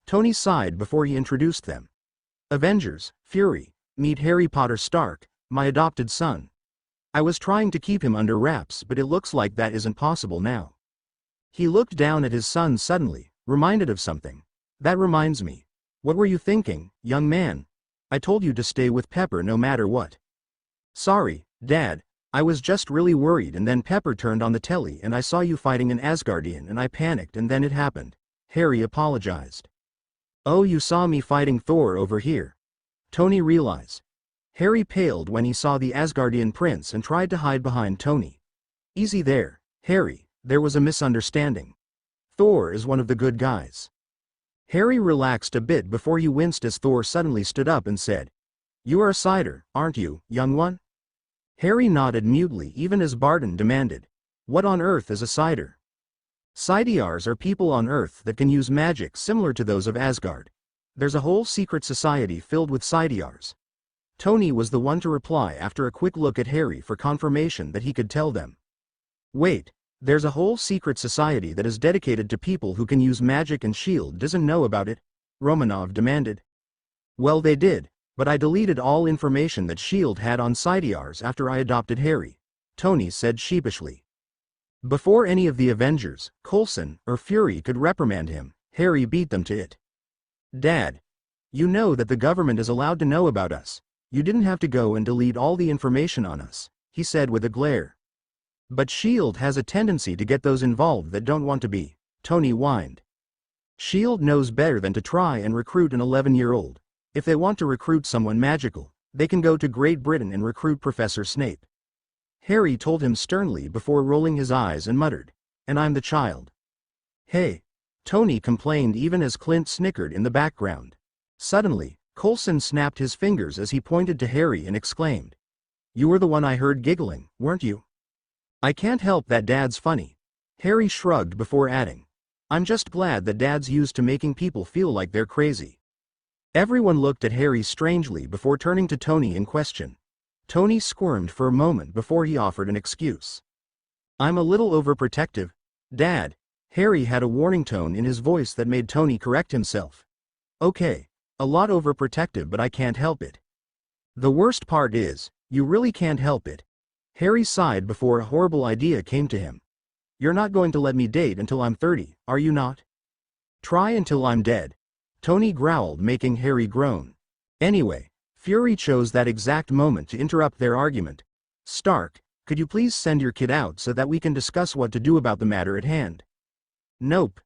Tony sighed before he introduced them. "Avengers, Fury, meet Harry Potter Stark, my adopted son. I was trying to keep him under wraps, but it looks like that isn't possible now." He looked down at his son suddenly, reminded of something. "That reminds me. What were you thinking, young man? I told you to stay with Pepper no matter what." "Sorry, Dad, I was just really worried, and then Pepper turned on the telly and I saw you fighting an Asgardian and I panicked and then it happened," Harry apologized. "Oh, you saw me fighting Thor over here?" Tony realized. Harry paled when he saw the Asgardian prince and tried to hide behind Tony. "Easy there, Harry, there was a misunderstanding. Thor is one of the good guys." Harry relaxed a bit before he winced as Thor suddenly stood up and said, "You are a cider, aren't you, young one?" Harry nodded mutely even as Barton demanded, "What on earth is a cider?" Cidiars are people on Earth that can use magic similar to those of Asgard. There's a whole secret society filled with Cidiars. Tony was the one to reply after a quick look at Harry for confirmation that he could tell them. "Wait, there's a whole secret society that is dedicated to people who can use magic and S.H.I.E.L.D. doesn't know about it?" Romanov demanded. "Well, they did, but I deleted all information that S.H.I.E.L.D. had on Cidiars after I adopted Harry," Tony said sheepishly. Before any of the Avengers, Coulson, or Fury could reprimand him, Harry beat them to it. "Dad, you know that the government is allowed to know about us. You didn't have to go and delete all the information on us," he said with a glare. "But S.H.I.E.L.D. has a tendency to get those involved that don't want to be," Tony whined. "S.H.I.E.L.D. knows better than to try and recruit an 11-year-old. If they want to recruit someone magical, they can go to Great Britain and recruit Professor Snape." Harry told him sternly before rolling his eyes and muttered, "And I'm the child." "Hey," Tony complained even as Clint snickered in the background. Suddenly, Coulson snapped his fingers as he pointed to Harry and exclaimed, "You were the one I heard giggling, weren't you?" "I can't help that Dad's funny." Harry shrugged before adding, "I'm just glad that Dad's used to making people feel like they're crazy." Everyone looked at Harry strangely before turning to Tony in question. Tony squirmed for a moment before he offered an excuse. "I'm a little overprotective, Dad." Harry had a warning tone in his voice that made Tony correct himself. "Okay, a lot overprotective, but I can't help it." "The worst part is, you really can't help it." Harry sighed before a horrible idea came to him. "You're not going to let me date until I'm 30, are you not?" "Try until I'm dead," Tony growled, making Harry groan. Anyway, Fury chose that exact moment to interrupt their argument. "Stark, could you please send your kid out so that we can discuss what to do about the matter at hand?" "Nope,"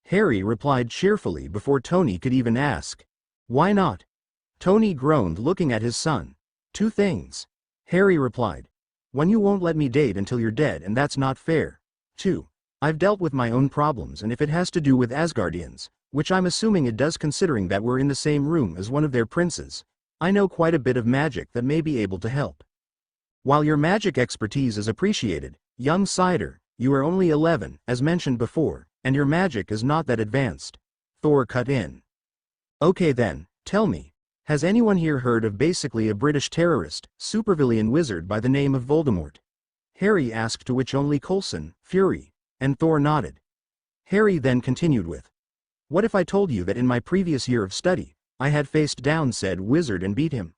Harry replied cheerfully before Tony could even ask. "Why not?" Tony groaned, looking at his son. "Two things," Harry replied. "One, you won't let me date until you're dead, and that's not fair. Two, I've dealt with my own problems, and if it has to do with Asgardians, which I'm assuming it does considering that we're in the same room as one of their princes, I know quite a bit of magic that may be able to help." "While your magic expertise is appreciated, young Cider, you are only 11, as mentioned before, and your magic is not that advanced," Thor cut in. "Okay then, tell me, has anyone here heard of basically a British terrorist, supervillain wizard by the name of Voldemort?" Harry asked, to which only Coulson, Fury, and Thor nodded. Harry then continued with, "What if I told you that in my previous year of study, I had faced down said wizard and beat him?"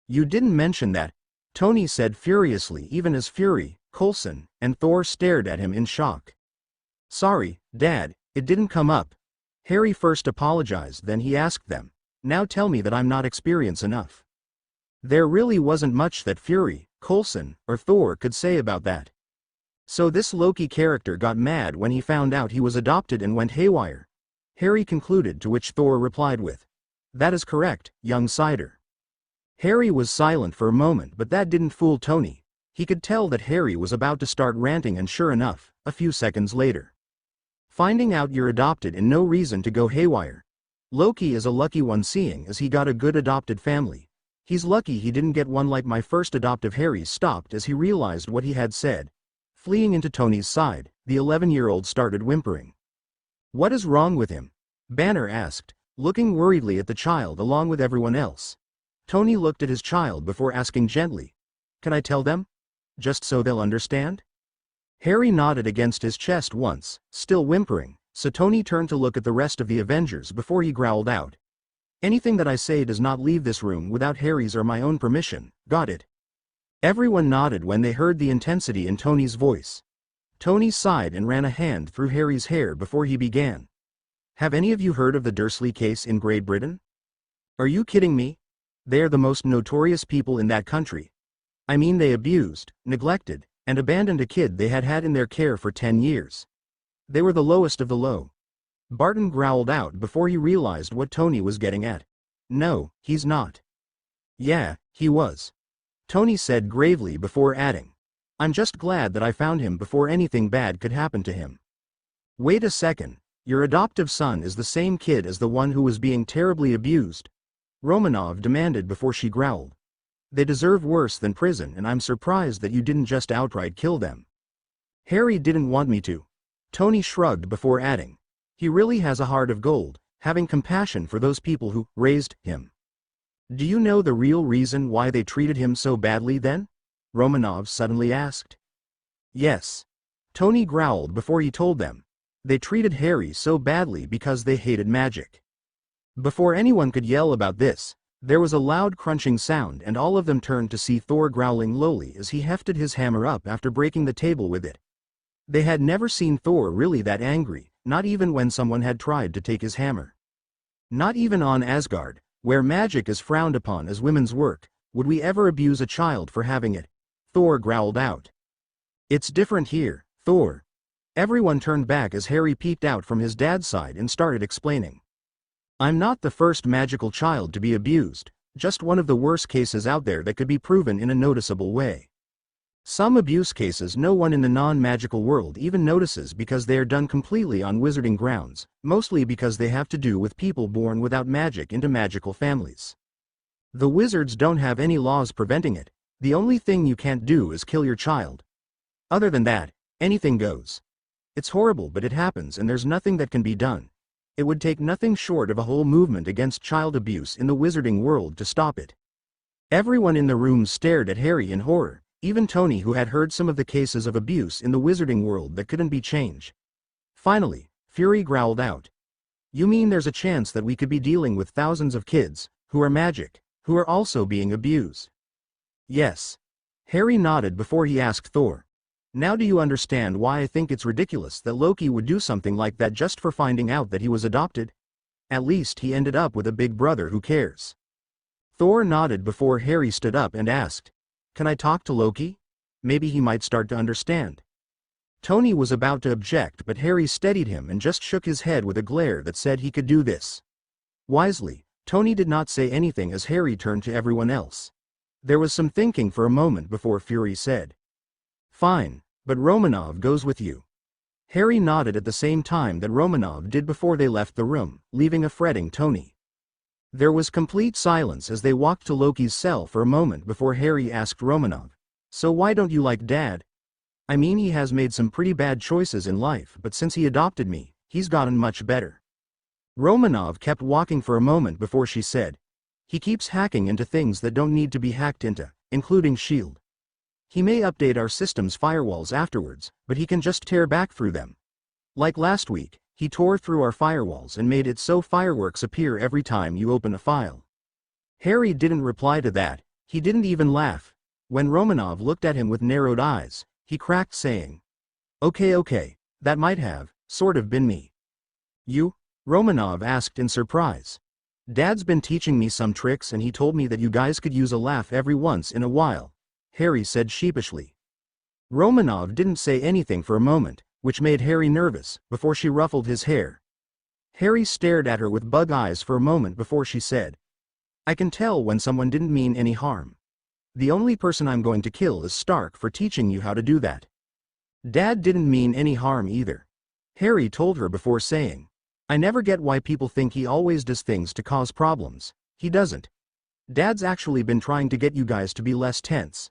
"You didn't mention that," Tony said furiously, even as Fury, Coulson, and Thor stared at him in shock. "Sorry, Dad, it didn't come up." Harry first apologized, then he asked them, "Now tell me that I'm not experienced enough." There really wasn't much that Fury, Coulson, or Thor could say about that. So this Loki character got mad when he found out he was adopted and went haywire. Harry concluded, to which Thor replied with, "That is correct, young Cider." Harry was silent for a moment, but that didn't fool Tony. He could tell that Harry was about to start ranting, and sure enough, a few seconds later. "Finding out you're adopted and no reason to go haywire. Loki is a lucky one, seeing as he got a good adopted family. He's lucky he didn't get one like my first adoptive." Harry stopped as he realized what he had said. Fleeing into Tony's side, the 11-year-old started whimpering. "What is wrong with him?" Banner asked, looking worriedly at the child along with everyone else. Tony looked at his child before asking gently, "Can I tell them? Just so they'll understand?" Harry nodded against his chest once, still whimpering, so Tony turned to look at the rest of the Avengers before he growled out, "Anything that I say does not leave this room without Harry's or my own permission, got it?" Everyone nodded when they heard the intensity in Tony's voice. Tony sighed and ran a hand through Harry's hair before he began. "Have any of you heard of the Dursley case in Great Britain? Are you kidding me? They are the most notorious people in that country. I mean, they abused, neglected, and abandoned a kid they had had in their care for 10 years. They were the lowest of the low." Barton growled out before he realized what Tony was getting at. "No, he's not." "Yeah, he was," Tony said gravely before adding, "I'm just glad that I found him before anything bad could happen to him." "Wait a second, your adoptive son is the same kid as the one who was being terribly abused?" Romanov demanded before she growled. "They deserve worse than prison, and I'm surprised that you didn't just outright kill them." "Harry didn't want me to," Tony shrugged before adding, "He really has a heart of gold, having compassion for those people who raised him." "Do you know the real reason why they treated him so badly then?" Romanov suddenly asked. "Yes," Tony growled before he told them. "They treated Harry so badly because they hated magic." Before anyone could yell about this, there was a loud crunching sound, and all of them turned to see Thor growling lowly as he hefted his hammer up after breaking the table with it. They had never seen Thor really that angry, not even when someone had tried to take his hammer. Not even on Asgard, where magic is frowned upon as women's work, would we ever abuse a child for having it, Thor growled out. "It's different here, Thor." Everyone turned back as Harry peeked out from his dad's side and started explaining. "I'm not the first magical child to be abused, just one of the worst cases out there that could be proven in a noticeable way. Some abuse cases no one in the non-magical world even notices because they are done completely on wizarding grounds, mostly because they have to do with people born without magic into magical families. The wizards don't have any laws preventing it. The only thing you can't do is kill your child. Other than that, anything goes. It's horrible, but it happens, and there's nothing that can be done. It would take nothing short of a whole movement against child abuse in the wizarding world to stop it." Everyone in the room stared at Harry in horror. Even Tony, who had heard some of the cases of abuse in the wizarding world that couldn't be changed. Finally, Fury growled out, "You mean there's a chance that we could be dealing with thousands of kids, who are magic, who are also being abused?" "Yes." Harry nodded before he asked Thor, "Now do you understand why I think it's ridiculous that Loki would do something like that just for finding out that he was adopted? At least he ended up with a big brother who cares." Thor nodded before Harry stood up and asked, "Can I talk to Loki? Maybe he might start to understand." Tony was about to object, but Harry steadied him and just shook his head with a glare that said he could do this. Wisely, Tony did not say anything as Harry turned to everyone else. There was some thinking for a moment before Fury said, "Fine, but Romanov goes with you." Harry nodded at the same time that Romanov did before they left the room, leaving a fretting Tony. There was complete silence as they walked to Loki's cell for a moment before Harry asked Romanov, "So why don't you like Dad? I mean, he has made some pretty bad choices in life, but since he adopted me, he's gotten much better." Romanov kept walking for a moment before she said, "He keeps hacking into things that don't need to be hacked into, including S.H.I.E.L.D. He may update our system's firewalls afterwards, but he can just tear back through them. Like last week, he tore through our firewalls and made it so fireworks appear every time you open a file. Harry didn't reply to that, he didn't even laugh. When Romanov looked at him with narrowed eyes, he cracked saying, Okay, that might have, sort of been me. You? Romanov asked in surprise. Dad's been teaching me some tricks and he told me that you guys could use a laugh every once in a while, Harry said sheepishly. Romanov didn't say anything for a moment, which made Harry nervous, before she ruffled his hair. Harry stared at her with bug eyes for a moment before she said, I can tell when someone didn't mean any harm. The only person I'm going to kill is Stark for teaching you how to do that. Dad didn't mean any harm either, Harry told her before saying, I never get why people think he always does things to cause problems. He doesn't. Dad's actually been trying to get you guys to be less tense.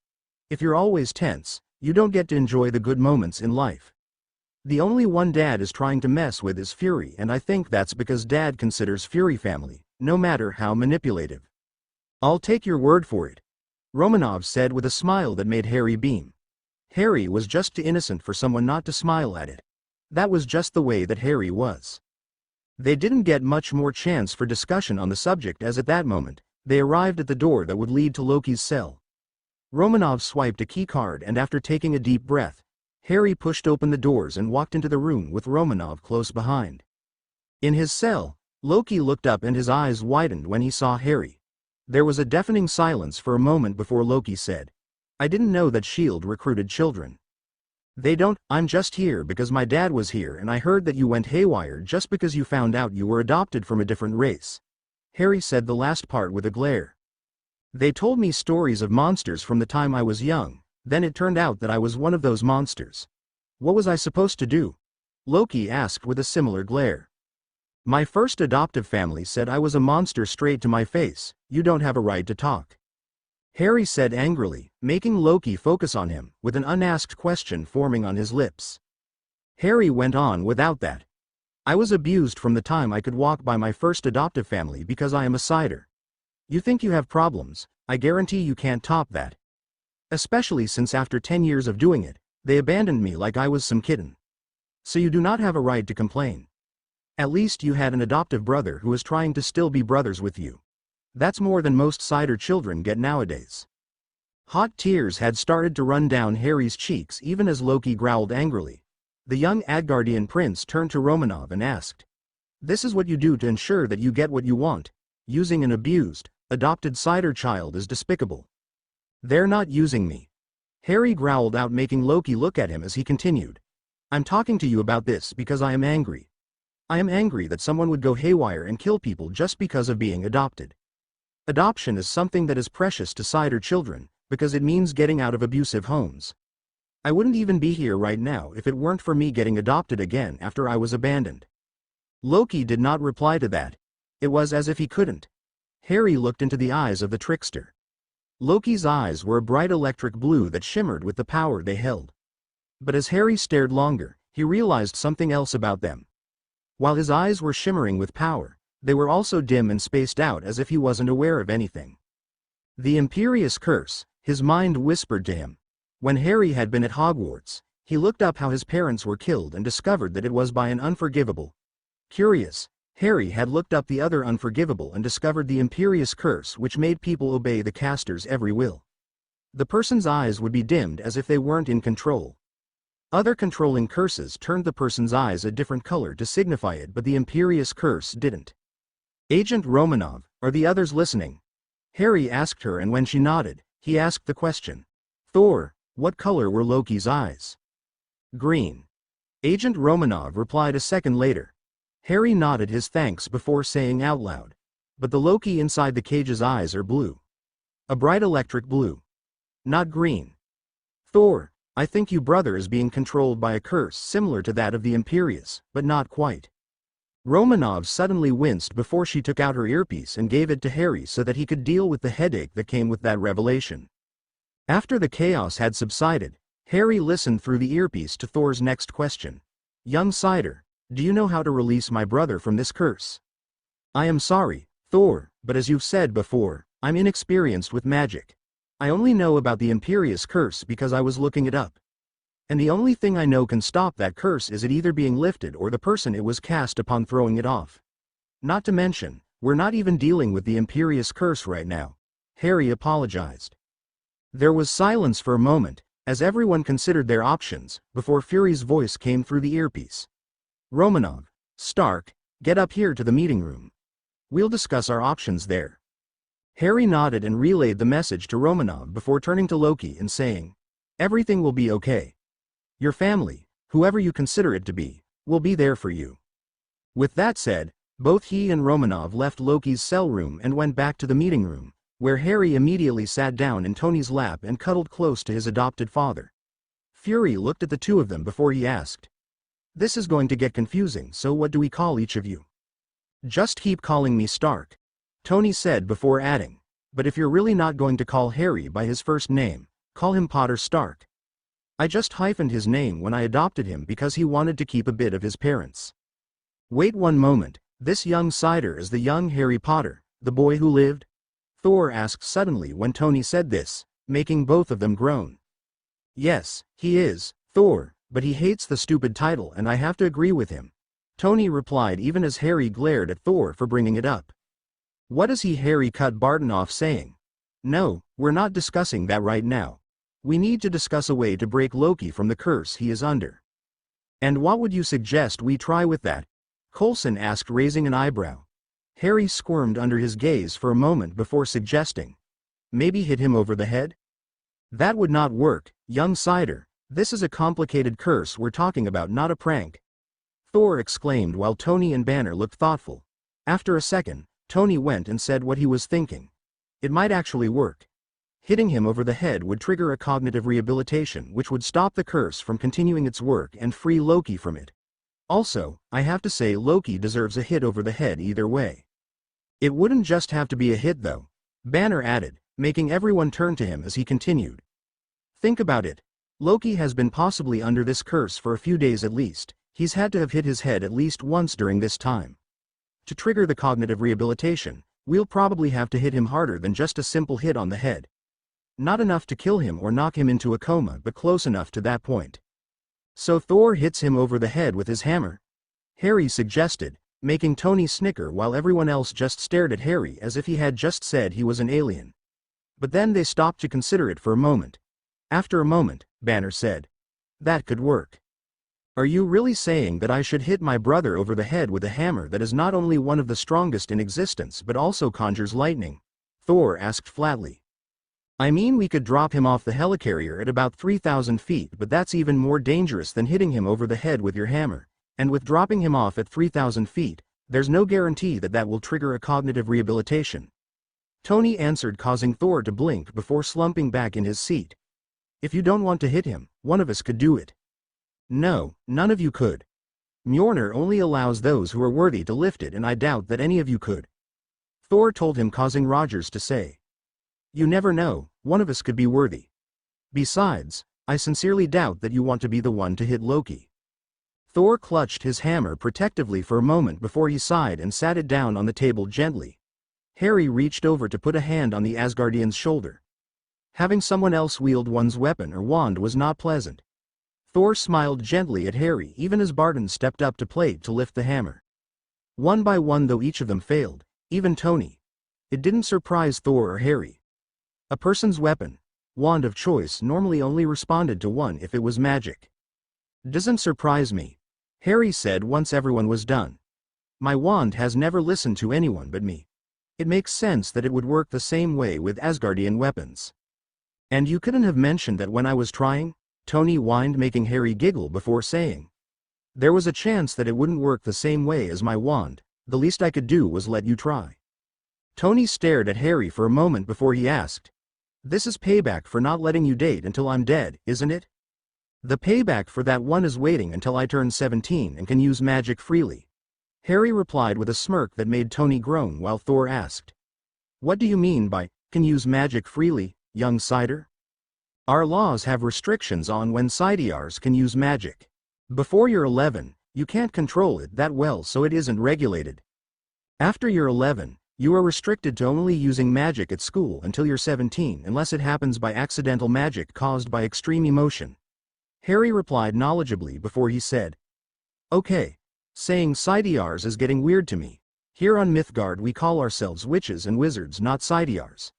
If you're always tense, you don't get to enjoy the good moments in life. The only one Dad is trying to mess with is Fury, and I think that's because Dad considers Fury family, no matter how manipulative. I'll take your word for it, Romanov said with a smile that made Harry beam. Harry was just too innocent for someone not to smile at it. That was just the way that Harry was. They didn't get much more chance for discussion on the subject as at that moment, they arrived at the door that would lead to Loki's cell. Romanov swiped a keycard and after taking a deep breath, Harry pushed open the doors and walked into the room with Romanov close behind. In his cell, Loki looked up and his eyes widened when he saw Harry. There was a deafening silence for a moment before Loki said, I didn't know that S.H.I.E.L.D. recruited children. They don't. I'm just here because my dad was here and I heard that you went haywire just because you found out you were adopted from a different race. Harry said the last part with a glare. They told me stories of monsters from the time I was young, then it turned out that I was one of those monsters. What was I supposed to do? Loki asked with a similar glare. My first adoptive family said I was a monster straight to my face. You don't have a right to talk, Harry said angrily, making Loki focus on him, with an unasked question forming on his lips. Harry went on without that. I was abused from the time I could walk by my first adoptive family because I am a cider. You think you have problems, I guarantee you can't top that. Especially since after 10 years of doing it, they abandoned me like I was some kitten. So you do not have a right to complain. At least you had an adoptive brother who is trying to still be brothers with you. That's more than most cider children get nowadays. Hot tears had started to run down Harry's cheeks even as Loki growled angrily. The young Asgardian prince turned to Romanov and asked, This is what you do to ensure that you get what you want. Using an abused, adopted cider child is despicable. They're not using me, Harry growled out, making Loki look at him as he continued. I'm talking to you about this because I am angry. I am angry that someone would go haywire and kill people just because of being adopted. Adoption is something that is precious to cider children, because it means getting out of abusive homes. I wouldn't even be here right now if it weren't for me getting adopted again after I was abandoned. Loki did not reply to that. It was as if he couldn't. Harry looked into the eyes of the trickster. Loki's eyes were a bright electric blue that shimmered with the power they held. But as Harry stared longer, he realized something else about them. While his eyes were shimmering with power, they were also dim and spaced out as if he wasn't aware of anything. The imperious curse, his mind whispered to him. When Harry had been at Hogwarts, he looked up how his parents were killed and discovered that it was by an unforgivable. Curious, Harry had looked up the other unforgivable and discovered the imperious curse which made people obey the caster's every will. The person's eyes would be dimmed as if they weren't in control. Other controlling curses turned the person's eyes a different color to signify it, but the imperious curse didn't. Agent Romanov, are the others listening? Harry asked her, and when she nodded, he asked the question. Thor, what color were Loki's eyes? Green. Agent Romanov replied a second later. Harry nodded his thanks before saying out loud. But the Loki inside the cage's eyes are blue. A bright electric blue. Not green. Thor, I think your brother is being controlled by a curse similar to that of the Imperious, but not quite. Romanov suddenly winced before she took out her earpiece and gave it to Harry so that he could deal with the headache that came with that revelation. After the chaos had subsided, Harry listened through the earpiece to Thor's next question. Young Cider, do you know how to release my brother from this curse? I am sorry, Thor, but as you've said before, I'm inexperienced with magic. I only know about the Imperious Curse because I was looking it up. And the only thing I know can stop that curse is it either being lifted or the person it was cast upon throwing it off. Not to mention, we're not even dealing with the Imperious Curse right now. Harry apologized. There was silence for a moment, as everyone considered their options, before Fury's voice came through the earpiece. Romanov, Stark, get up here to the meeting room. We'll discuss our options there. Harry nodded and relayed the message to Romanov before turning to Loki and saying, everything will be okay. Your family, whoever you consider it to be, will be there for you. With that said, both he and Romanov left Loki's cell room and went back to the meeting room, where Harry immediately sat down in Tony's lap and cuddled close to his adopted father. Fury looked at the two of them before he asked, this is going to get confusing, so what do we call each of you? Just keep calling me Stark, Tony said before adding, but if you're really not going to call Harry by his first name, call him Potter Stark. I just hyphened his name when I adopted him because he wanted to keep a bit of his parents. Wait one moment, this young cider is the young Harry Potter, the boy who lived? Thor asked suddenly when Tony said this, making both of them groan. Yes, he is, Thor, but he hates the stupid title and I have to agree with him, Tony replied even as Harry glared at Thor for bringing it up. What is he? Harry cut Barton off saying. No, we're not discussing that right now. We need to discuss a way to break Loki from the curse he is under. And what would you suggest we try with that? Coulson asked raising an eyebrow. Harry squirmed under his gaze for a moment before suggesting. Maybe hit him over the head? That would not work, young cider, this is a complicated curse we're talking about, not a prank. Thor exclaimed while Tony and Banner looked thoughtful. After a second, Tony went and said what he was thinking. It might actually work. Hitting him over the head would trigger a cognitive rehabilitation which would stop the curse from continuing its work and free Loki from it. Also, I have to say Loki deserves a hit over the head either way. It wouldn't just have to be a hit though, Banner added, making everyone turn to him as he continued. Think about it. Loki has been possibly under this curse for a few days at least, he's had to have hit his head at least once during this time. To trigger the cognitive rehabilitation, we'll probably have to hit him harder than just a simple hit on the head. Not enough to kill him or knock him into a coma, but close enough to that point. So Thor hits him over the head with his hammer? Harry suggested, making Tony snicker while everyone else just stared at Harry as if he had just said he was an alien. But then they stopped to consider it for a moment. After a moment, Banner said, that could work. Are you really saying that I should hit my brother over the head with a hammer that is not only one of the strongest in existence but also conjures lightning? Thor asked flatly. I mean, we could drop him off the helicarrier at about 3,000 feet, but that's even more dangerous than hitting him over the head with your hammer. And with dropping him off at 3,000 feet, there's no guarantee that that will trigger a cognitive rehabilitation. Tony answered, causing Thor to blink before slumping back in his seat. If you don't want to hit him, one of us could do it. No, none of you could. Mjolnir only allows those who are worthy to lift it, and I doubt that any of you could. Thor told him, causing Rogers to say. You never know, one of us could be worthy. Besides, I sincerely doubt that you want to be the one to hit Loki. Thor clutched his hammer protectively for a moment before he sighed and sat it down on the table gently. Harry reached over to put a hand on the Asgardian's shoulder. Having someone else wield one's weapon or wand was not pleasant. Thor smiled gently at Harry even as Barton stepped up to plate to lift the hammer. One by one, though, each of them failed, even Tony. It didn't surprise Thor or Harry. A person's weapon, wand of choice, normally only responded to one if it was magic. Doesn't surprise me, Harry said once everyone was done. My wand has never listened to anyone but me. It makes sense that it would work the same way with Asgardian weapons. And you couldn't have mentioned that when I was trying? Tony whined, making Harry giggle before saying. There was a chance that it wouldn't work the same way as my wand, the least I could do was let you try. Tony stared at Harry for a moment before he asked. This is payback for not letting you date until I'm dead, isn't it? The payback for that one is waiting until I turn 17 and can use magic freely. Harry replied with a smirk that made Tony groan while Thor asked. What do you mean by, can use magic freely, young cider? Our laws have restrictions on when Cidiars can use magic. Before you're 11, you can't control it that well, so it isn't regulated. After you're 11, You are restricted to only using magic at school until you're 17 unless it happens by accidental magic caused by extreme emotion. Harry replied knowledgeably before he said, "Okay. Saying Sidiars is getting weird to me. Here on Mythgard we call ourselves witches and wizards, not Sidiars.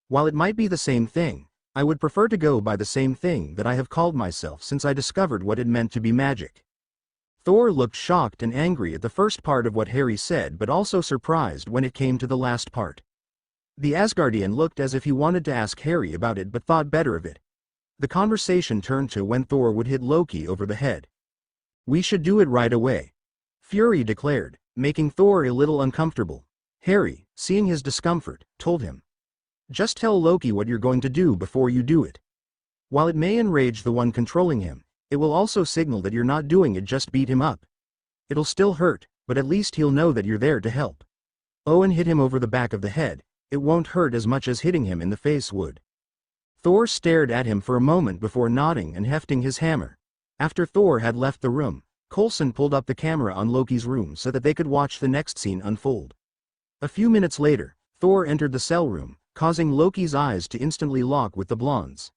While it might be the same thing, I would prefer to go by the same thing that I have called myself since I discovered what it meant to be magic." Thor looked shocked and angry at the first part of what Harry said, but also surprised when it came to the last part. The Asgardian looked as if he wanted to ask Harry about it but thought better of it. The conversation turned to when Thor would hit Loki over the head. "We should do it right away," Fury declared, making Thor a little uncomfortable. Harry, seeing his discomfort, told him, "Just tell Loki what you're going to do before you do it. While it may enrage the one controlling him, it will also signal that you're not doing it just beat him up. It'll still hurt, but at least he'll know that you're there to help. Owen hit him over the back of the head. It won't hurt as much as hitting him in the face would." Thor stared at him for a moment before nodding and hefting his hammer. After Thor had left the room, Coulson pulled up the camera on Loki's room so that they could watch the next scene unfold. A few minutes later, Thor entered the cell room, causing Loki's eyes to instantly lock with the blonde's.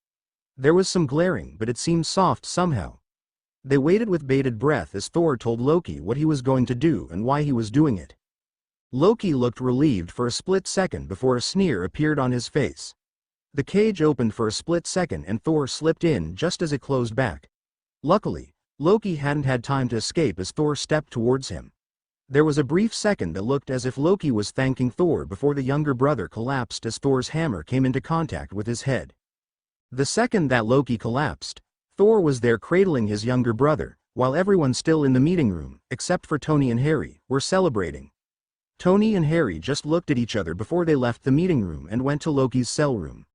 There was some glaring, but it seemed soft somehow. They waited with bated breath as Thor told Loki what he was going to do and why he was doing it. Loki looked relieved for a split second before a sneer appeared on his face. The cage opened for a split second and Thor slipped in just as it closed back. Luckily, Loki hadn't had time to escape as Thor stepped towards him. There was a brief second that looked as if Loki was thanking Thor before the younger brother collapsed as Thor's hammer came into contact with his head. The second that Loki collapsed, Thor was there cradling his younger brother, while everyone still in the meeting room, except for Tony and Harry, were celebrating. Tony and Harry just looked at each other before they left the meeting room and went to Loki's cell room.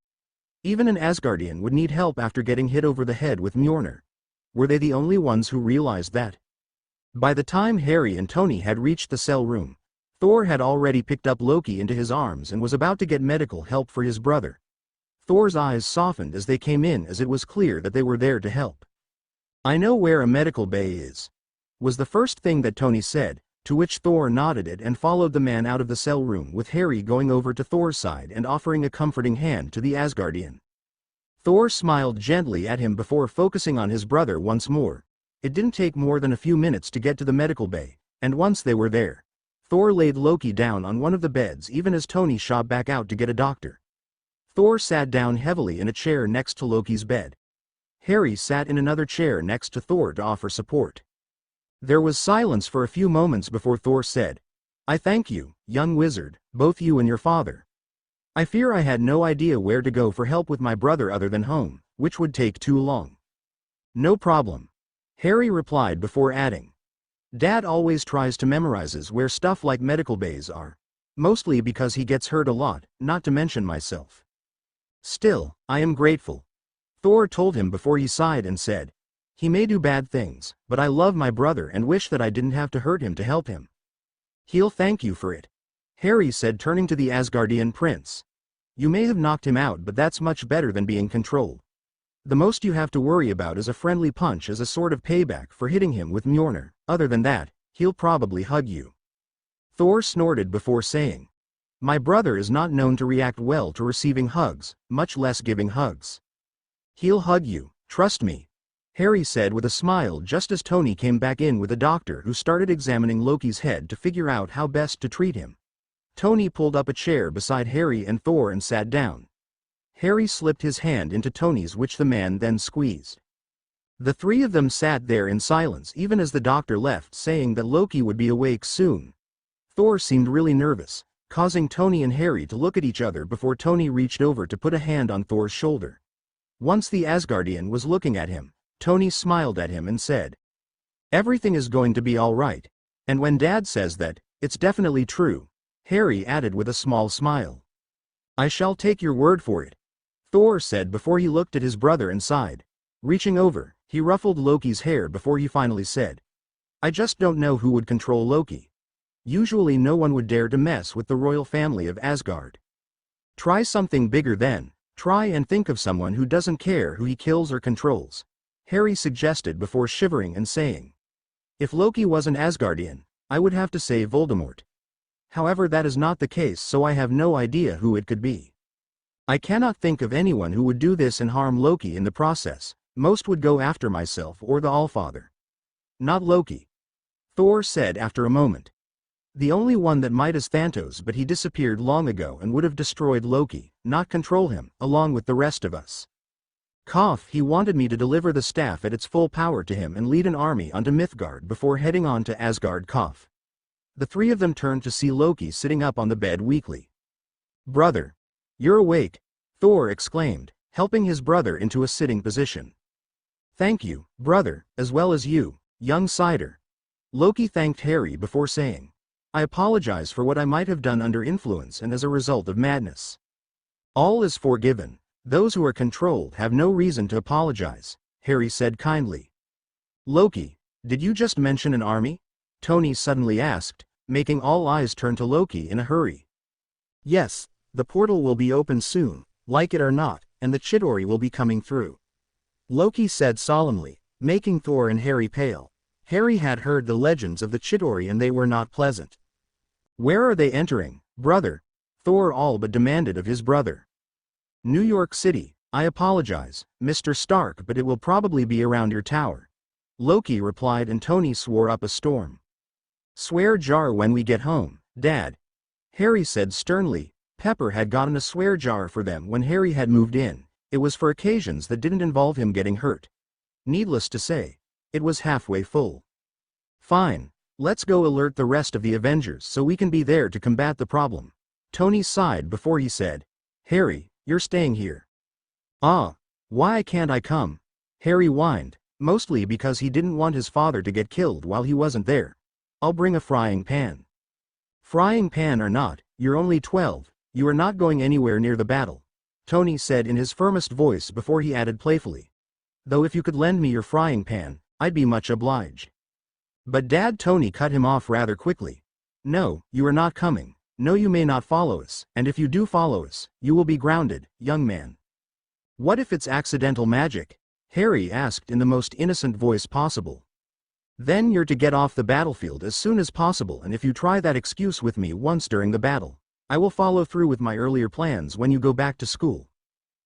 Even an Asgardian would need help after getting hit over the head with Mjolnir. Were they the only ones who realized that? By the time Harry and Tony had reached the cell room, Thor had already picked up Loki into his arms and was about to get medical help for his brother. Thor's eyes softened as they came in as it was clear that they were there to help. "I know where a medical bay is," was the first thing that Tony said, to which Thor nodded it and followed the man out of the cell room with Harry going over to Thor's side and offering a comforting hand to the Asgardian. Thor smiled gently at him before focusing on his brother once more. It didn't take more than a few minutes to get to the medical bay, and once they were there, Thor laid Loki down on one of the beds even as Tony shot back out to get a doctor. Thor sat down heavily in a chair next to Loki's bed. Harry sat in another chair next to Thor to offer support. There was silence for a few moments before Thor said, "I thank you, young wizard, both you and your father. I fear I had no idea where to go for help with my brother other than home, which would take too long." "No problem," Harry replied before adding, "Dad always tries to memorize where stuff like medical bays are. Mostly because he gets hurt a lot, not to mention myself. Still, I am grateful," Thor told him before he sighed and said, "He may do bad things, but I love my brother and wish that I didn't have to hurt him to help him." "He'll thank you for it," Harry said, turning to the Asgardian prince. "You may have knocked him out, but that's much better than being controlled. The most you have to worry about is a friendly punch as a sort of payback for hitting him with Mjolnir. Other than that, he'll probably hug you." Thor snorted before saying, "My brother is not known to react well to receiving hugs, much less giving hugs." "He'll hug you, trust me," Harry said with a smile just as Tony came back in with a doctor who started examining Loki's head to figure out how best to treat him. Tony pulled up a chair beside Harry and Thor and sat down. Harry slipped his hand into Tony's, which the man then squeezed. The three of them sat there in silence even as the doctor left, saying that Loki would be awake soon. Thor seemed really nervous, causing Tony and Harry to look at each other before Tony reached over to put a hand on Thor's shoulder. Once the Asgardian was looking at him, Tony smiled at him and said, "Everything is going to be all right. And when Dad says that, it's definitely true," Harry added with a small smile. "I shall take your word for it," Thor said before he looked at his brother and sighed. Reaching over, he ruffled Loki's hair before he finally said, "I just don't know who would control Loki. Usually no one would dare to mess with the royal family of Asgard. Try something bigger then. Try and think of someone who doesn't care who he kills or controls," Harry suggested before shivering and saying, "If Loki was an Asgardian, I would have to say Voldemort." However, that is not the case, so I have no idea who it could be. I cannot think of anyone who would do this and harm Loki in the process. Most would go after myself or the Allfather. Not Loki. Thor said after a moment. The only one that might is Thanos, but he disappeared long ago and would have destroyed Loki, not control him, along with the rest of us. He wanted me to deliver the staff at its full power to him and lead an army onto Midgard before heading on to Asgard. The three of them turned to see Loki sitting up on the bed weakly. Brother. You're awake, Thor exclaimed, helping his brother into a sitting position. Thank you, brother, as well as you, young Cider. Loki thanked Harry before saying, I apologize for what I might have done under influence and as a result of madness. All is forgiven. Those who are controlled have no reason to apologize, Harry said kindly. Loki, did you just mention an army? Tony suddenly asked, making all eyes turn to Loki in a hurry. Yes, the portal will be open soon, like it or not, and the Chitauri will be coming through. Loki said solemnly, making Thor and Harry pale. Harry had heard the legends of the Chitauri and they were not pleasant. Where are they entering, brother? Thor all but demanded of his brother. New York City. I apologize, Mr. Stark, but it will probably be around your tower. Loki replied, and Tony swore up a storm. Swear jar when we get home, Dad. Harry said sternly. Pepper had gotten a swear jar for them when Harry had moved in. It was for occasions that didn't involve him getting hurt. Needless to say, it was halfway full. Fine, let's go alert the rest of the Avengers so we can be there to combat the problem. Tony sighed before he said, Harry, you're staying here. Why can't I come? Harry whined, mostly because he didn't want his father to get killed while he wasn't there. I'll bring a frying pan. Frying pan or not, you're only 12, you are not going anywhere near the battle, Tony said in his firmest voice before he added playfully. Though if you could lend me your frying pan, I'd be much obliged. But Dad, Tony cut him off rather quickly. No, you are not coming. No, you may not follow us, and if you do follow us, you will be grounded, young man. What if it's accidental magic? Harry asked in the most innocent voice possible. Then you're to get off the battlefield as soon as possible, and if you try that excuse with me once during the battle, I will follow through with my earlier plans when you go back to school.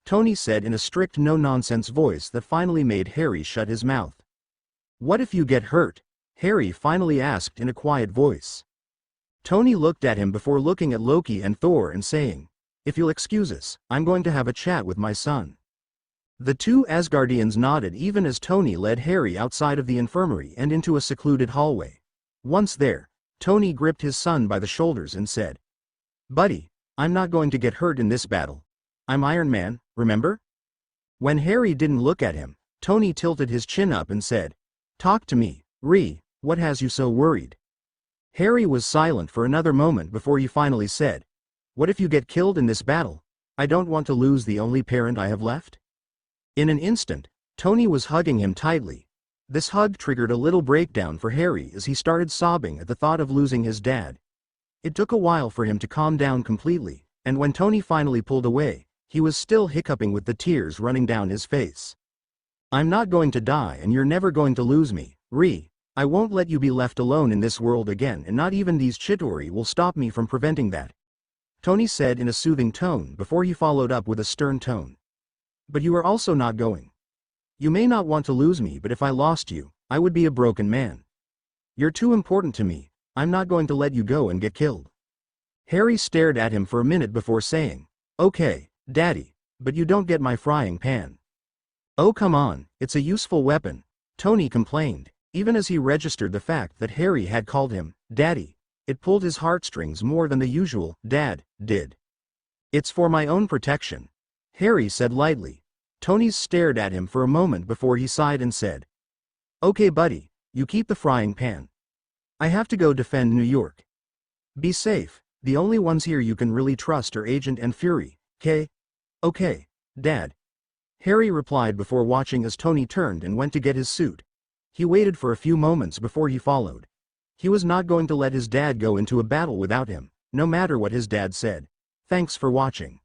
Tony said in a strict no-nonsense voice that finally made Harry shut his mouth. What if you get hurt? Harry finally asked in a quiet voice. Tony looked at him before looking at Loki and Thor and saying, If you'll excuse us, I'm going to have a chat with my son. The two Asgardians nodded even as Tony led Harry outside of the infirmary and into a secluded hallway. Once there, Tony gripped his son by the shoulders and said, Buddy, I'm not going to get hurt in this battle. I'm Iron Man, remember? When Harry didn't look at him, Tony tilted his chin up and said, Talk to me, what has you so worried? Harry was silent for another moment before he finally said, What if you get killed in this battle? I don't want to lose the only parent I have left. In an instant, Tony was hugging him tightly. This hug triggered a little breakdown for Harry as he started sobbing at the thought of losing his dad. It took a while for him to calm down completely, and when Tony finally pulled away, he was still hiccuping with the tears running down his face. I'm not going to die and you're never going to lose me, I won't let you be left alone in this world again, and not even these Chitauri will stop me from preventing that. Tony said in a soothing tone before he followed up with a stern tone. But you are also not going. You may not want to lose me, but if I lost you, I would be a broken man. You're too important to me. I'm not going to let you go and get killed. Harry stared at him for a minute before saying, Okay, Daddy, but you don't get my frying pan. Oh come on, it's a useful weapon, Tony complained. Even as he registered the fact that Harry had called him Daddy, it pulled his heartstrings more than the usual Dad did. It's for my own protection, Harry said lightly. Tony stared at him for a moment before he sighed and said, Okay buddy, you keep the frying pan. I have to go defend New York. Be safe, the only ones here you can really trust are Agent and Fury, okay? Okay, Dad. Harry replied before watching as Tony turned and went to get his suit. He waited for a few moments before he followed. He was not going to let his dad go into a battle without him, no matter what his dad said. Thanks for watching.